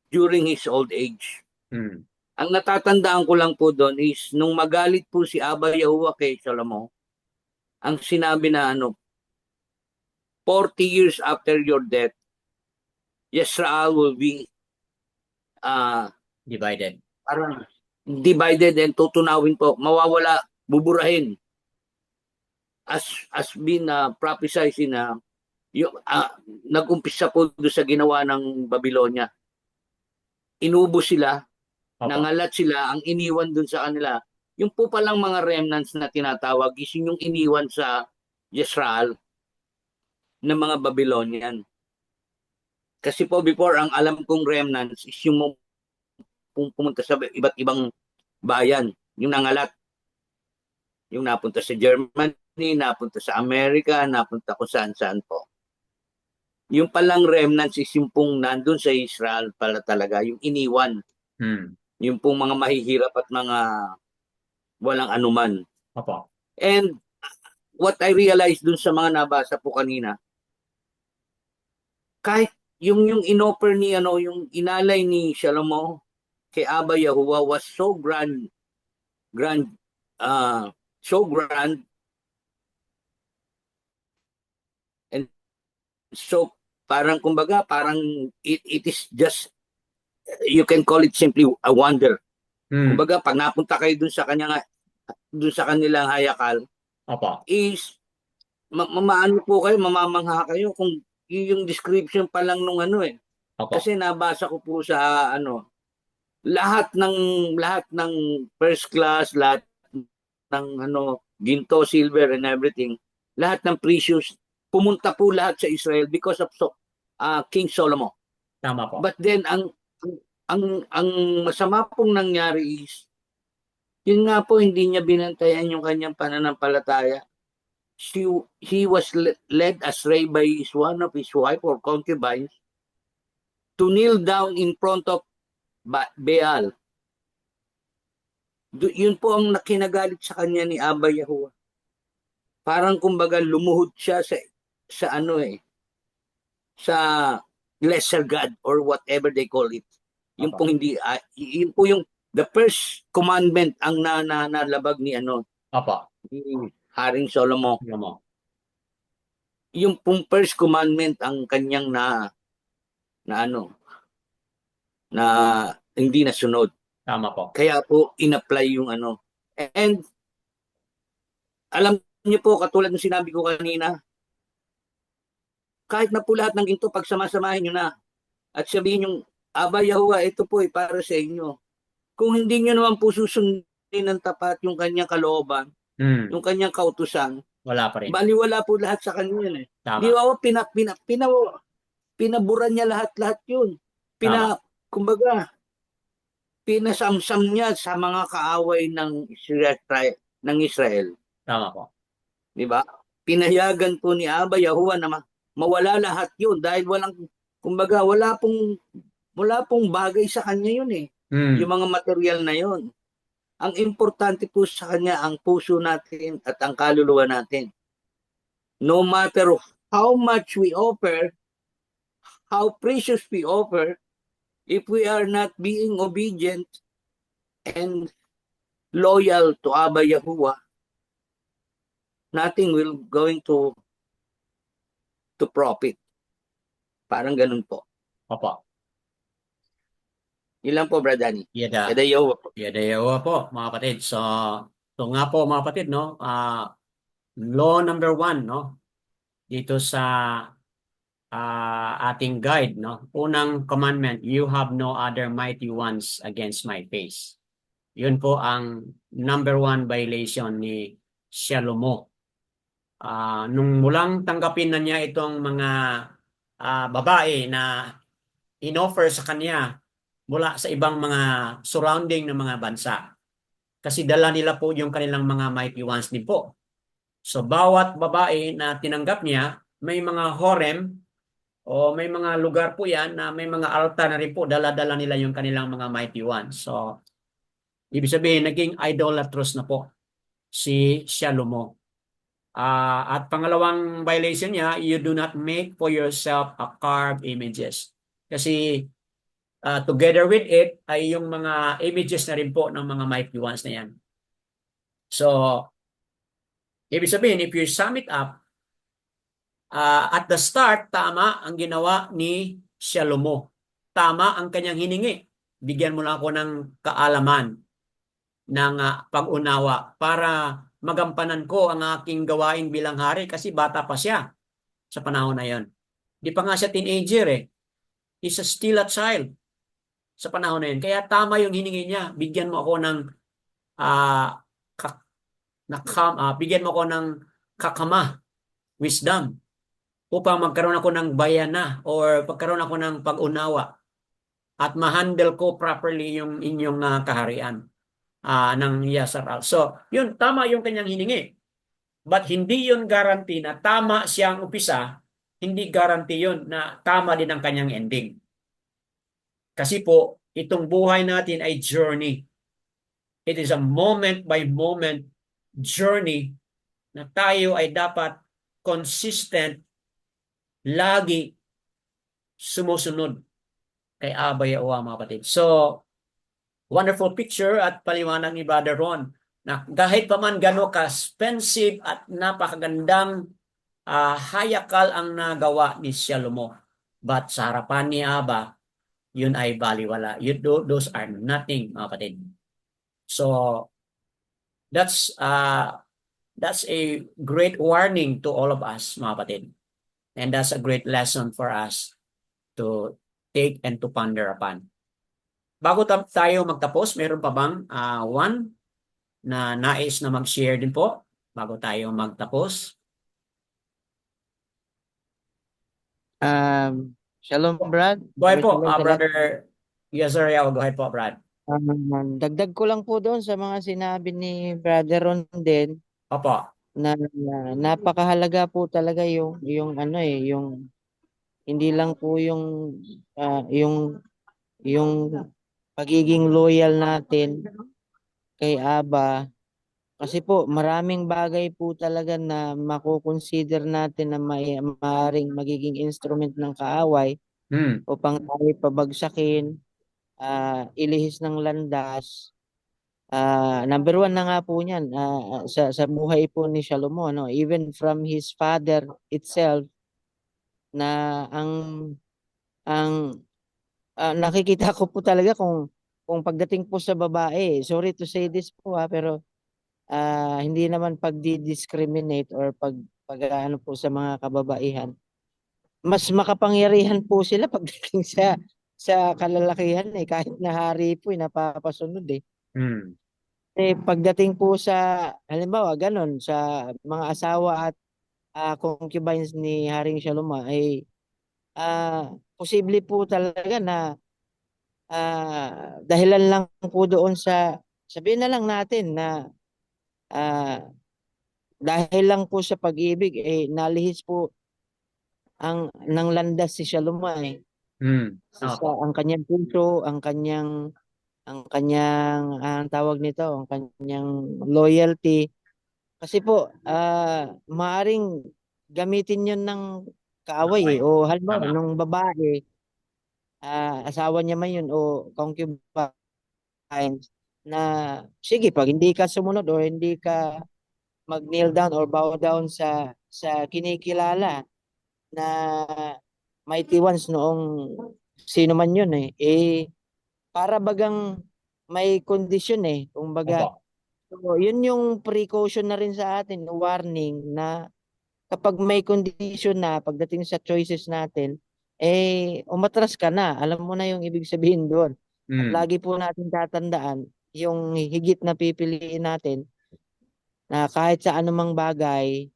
during his old age. Hmm. Ang natatandaan ko lang po doon is nung magalit po si Abba Yahuwah kay Solomon, ang sinabi na 40 years after your death, Yisrael will be Divided. parang divided and tutunawin po, mawawala, buburahin. As been prophesied na yung nag-umpisa po doon sa ginawa ng Babylonia. Inubo sila, Opo. nangalat sila, ang iniwan doon sa kanila. Yung po palang mga remnants na tinatawag is yung iniwan sa Yisrael ng mga Babylonian. Kasi po before, ang alam kong remnants is yung pumunta sa iba't ibang bayan, yung nangalat. Yung napunta sa Germany, napunta sa Amerika, napunta kung saan-saan po. Yung palang remnants is yung pong nandun sa Israel pala talaga, yung iniwan. Hmm. Yung pong mga mahihirap at mga walang anuman. Opo. And what I realized dun sa mga nabasa po kanina, kahit yung inoffer ni yung inalay ni Shalomo kay Abba Yahuwah was so grand, so grand, and so parang kumbaga, parang it is just, you can call it simply a wonder. Hmm. Kumbaga, pag napunta kayo dun sa kanilang hayakal, Opo. is maano po kayo, mamamangha kayo kung yung description pa lang nung Opo. Kasi nabasa ko po sa lahat ng first class, lahat ng ginto, silver and everything, lahat ng precious pumunta po lahat sa Israel because of King Solomon. Tama po. But then ang masama pong nangyari is yun nga po, hindi niya binantayan yung kanyang pananampalataya. He was led astray by one of his wife or concubines to kneel down in front of Baal. Yun po ang nakinagalit sa kanya ni Abba Yahuwah. Parang kumbaga lumuhod siya sa sa lesser God or whatever they call it. Yung Opo. pong hindi, yun po yung the first commandment ang nalabag ni Opo. ni Haring Solomon. Tingnan mo. Yung pong first commandment ang kanyang na hindi nasunod. Tama po. Kaya po in-apply yung And alam niyo po, katulad ng sinabi ko kanina, kahit na po lahat ng ginto, pagsamasamahin nyo na at sabihin yung Abba Yahuwah, ito po para sa inyo. Kung hindi nyo naman po susundin ng tapat yung kanyang kalooban, Hmm. yung kanyang kautusan, Wala pa rin. baliwala po lahat sa kanya yun Tama. Di ba pinaburan niya lahat yun. Kumbaga, pinasamsam niya sa mga kaaway ng Israel. Tama po. Di ba? Pinayagan po ni Abba Yahuwah na mawala lahat yun dahil kumbaga wala pong bagay sa kanya yun Hmm. Yung mga material na yun. Ang importante po sa kanya ang puso natin at ang kaluluwa natin. No matter how much we offer, how precious we offer, if we are not being obedient and loyal to Abba Yahuwah, nothing will going to profit. Parang ganun po. Opo. Yun lang po, Brother Danny. Yada. Kada Yahuwah po. Yadayawa po, mga kapatid. So nga po, mga kapatid, no? Law number 1, no? Dito sa ating guide, no? Unang commandment, you have no other mighty ones against my face. Yun po ang number 1 violation ni Shalomo. Nung mulang tanggapin na niya itong mga babae na inoffer sa kanya mula sa ibang mga surrounding ng mga bansa. Kasi dala nila po yung kanilang mga mighty ones din po. So bawat babae na tinanggap niya, may mga harem o may mga lugar po yan na may mga altar na rin po, dala-dala nila yung kanilang mga mighty ones. So Ibig sabihin, naging idolatrous na po si Shalomo. At pangalawang violation niya, you do not make for yourself a carved images. Kasi together with it ay yung mga images na rin po ng mga mighty ones na yan. So, ibig sabihin, if you sum it up, at the start, tama ang ginawa ni Shalomo. Tama ang kanyang hiningi. Bigyan mo lang ako ng kaalaman, ng pag-unawa para magampanan ko ang aking gawain bilang hari kasi bata pa siya sa panahon na yon. Di pa nga siya teenager eh. He's still a child sa panahon na yun. Kaya tama yung hiningi niya. Bigyan mo ako ng bigyan mo ako ng kakama, wisdom, upang magkaroon ako ng bayana or pagkaroon ako ng pag-unawa at ma-handle ko properly yung inyong kaharian ng Yasaral. So, yun, tama yung kanyang hiningi. But hindi yun guarantee na tama siyang umpisa, hindi guarantee yun na tama din ang kanyang ending. Kasi po, itong buhay natin ay journey. It is a moment-by-moment journey na tayo ay dapat consistent, lagi sumusunod kay Abba Yahuwah, mga kapatid. So, wonderful picture at paliwanag ni Brother Ron na kahit pa man gano'n ka-expensive at napakagandang hayakal ang nagawa ni Shalomo, but sa harapan ni Abba, yun ay baliwala. Those are nothing, mga kapatid. So, that's a great warning to all of us, mga kapatid. And that's a great lesson for us to take and to ponder upon. Bago tayo magtapos, meron pa bang one na nais na mag-share din po bago tayo magtapos? Shalom, Brad. Go ahead po, Shalom, Brother Yazariel. Go ahead po, Brad. dagdag ko lang po doon sa mga sinabi ni Brother Ron din Opo. na napakahalaga po talaga yung hindi lang po yung pagiging loyal natin kay Abba, kasi po maraming bagay po talaga na mako-consider natin na maaaring magiging instrument ng kaaway upang tayo pabagsakin, ilihis ng landas. Number one na nga po niyan sa buhay po ni Shalomo, even from his father itself, na ang nakikita ko po talaga kung pagdating po sa babae, sorry to say this po pero hindi naman pagdi-discriminate or pag po sa mga kababaihan, mas makapangyarihan po sila pagdating sa kalalakihan kahit na hari po napapasunod pagdating po sa halimbawa ganon sa mga asawa at concubines ni Haring Shalomo ay posible po talaga na dahilan lang po doon sabihin na lang natin na dahil lang po sa pag-ibig nalihis po ng landas si Shalomo ang kanyang puso, ang tawag nito, ang kanyang loyalty. Kasi po maaring gamitin yun ng kaaway o halimbawa nung babae, asawa niya man yun o concubine, na sige, pag hindi ka sumunod o hindi ka mag-kneel down or bow down sa kinikilala na mighty ones noong sino man yun para bagang may kondisyon kumbaga. So, yun yung precaution na rin sa atin, warning na kapag may condition na pagdating sa choices natin, umatras ka na. Alam mo na yung ibig sabihin doon. At lagi po natin tatandaan yung higit na pipiliin natin na kahit sa anumang bagay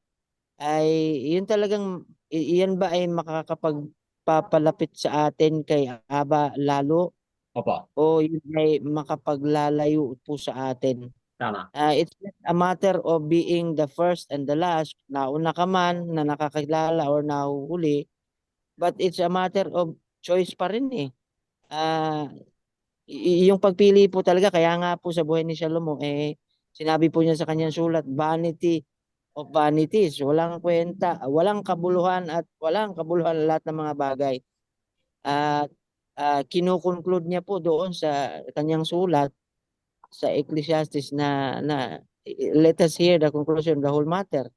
ay yun talagang iyan ba ay makakapagpapalapit sa atin kay Abba lalo? Opo. O yun ay makapaglalayo po sa atin? Tama. It's not a matter of being the first and the last, nauna ka man na nakakilala or nahuhuli, but it's a matter of choice pa rin yung pagpili po talaga, kaya nga po sa buhay ni Salomo, sinabi po niya sa kanyang sulat, vanity of vanities, walang kwenta, walang kabuluhan at walang kabuluhan lahat ng mga bagay. At kinukonclude niya po doon sa kanyang sulat sa Ecclesiastes na let us hear the conclusion of the whole matter.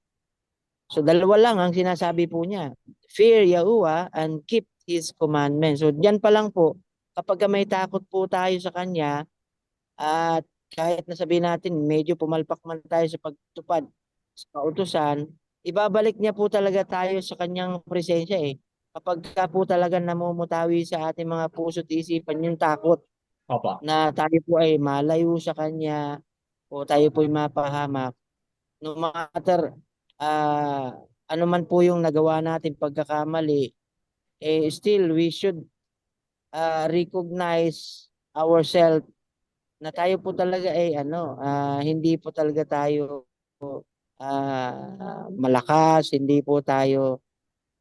So dalawa lang ang sinasabi po niya. Fear Yahuwah and keep His commandments. So diyan pa lang po, kapag may takot po tayo sa Kanya, at kahit na sabihin natin medyo pumalpak man tayo sa pagtupad sa kautusan, ibabalik niya po talaga tayo sa Kanyang presensya eh. Kapag ka po talaga namumutawi sa ating mga puso't isipan yung takot Opo. na tayo po ay malayo sa Kanya o tayo po ay mapahamak, no matter ano man po yung nagawa natin pagkakamali, still we should recognize ourselves na tayo po talaga hindi po talaga tayo malakas, hindi po tayo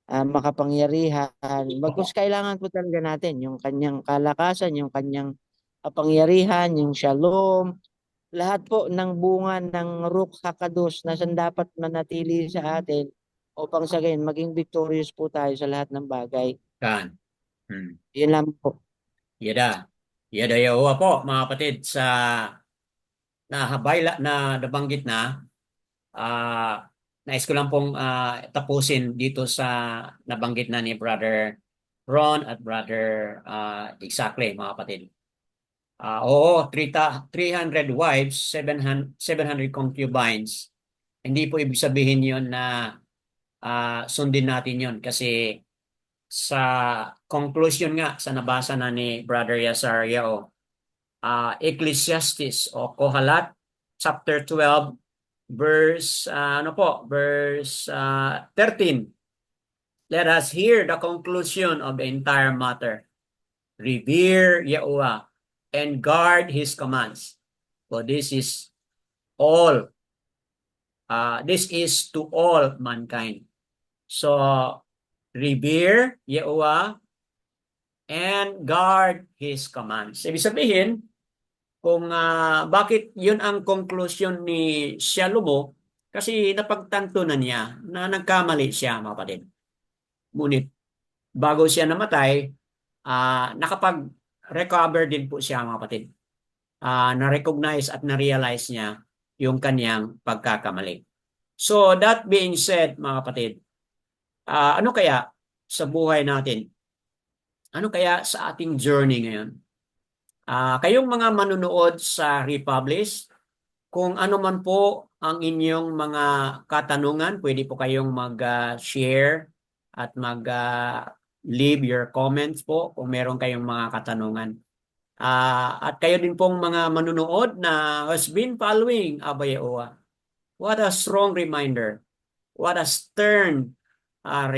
makapangyarihan. Bagkus kailangan po talaga natin yung kanyang kalakasan, yung kanyang kapangyarihan, yung shalom, lahat po ng bunga ng Ruach HaKodesh na siyang dapat manatili sa atin upang sa gayon maging victorious po tayo sa lahat ng bagay. Kan. Yun lang po. Yada. Yada Yahuwah po, mga kapatid, sa na nabanggit na, nais ko lang pong tapusin dito sa nabanggit na ni Brother Ron at Brother exactly, mga kapatid. Oo, 300 wives, 700 concubines. Hindi po ibig sabihin yon na sundin natin yon kasi sa conclusion nga sa nabasa na ni Brother Yasario, Ecclesiastes o Kohalat chapter 12 verse 13. Let us hear the conclusion of the entire matter. Revere Yahuwah and guard His commands. For this is all. This is to all mankind. So, revere Yahuwah and guard His commands. Ibig sabihin, kung bakit yun ang conclusion ni Salomo, kasi napagtanto na niya na nagkamali siya, mga kapatid. Ngunit, bago siya namatay, nakapag-recover din po siya, mga kapatid. Na-recognize at na-realize niya yung kanyang pagkakamali. So, that being said, mga kapatid, ano kaya sa buhay natin? Ano kaya sa ating journey ngayon? Kayong mga manunood sa Republish, kung ano man po ang inyong mga katanungan, pwede po kayong mag-share at mag-leave your comments po kung meron kayong mga katanungan. At kayo din pong mga manunood na has been following Abba Yahuwah. What a strong reminder. What a stern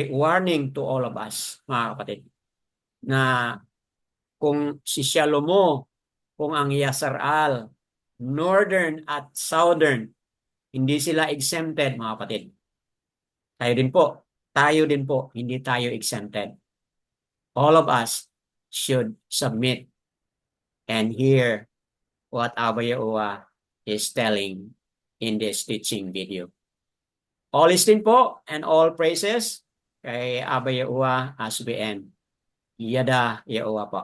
warning to all of us, mga kapatid. Na kung si Salomo, kung ang Yasaral, northern at southern, hindi sila exempted, mga kapatid. Tayo din po, hindi tayo exempted. All of us should submit and hear what Abba Yahuwah is telling in this teaching video. All esteem po and all praises kay Abba Yahuwah as we end. Yada Yahuwah po.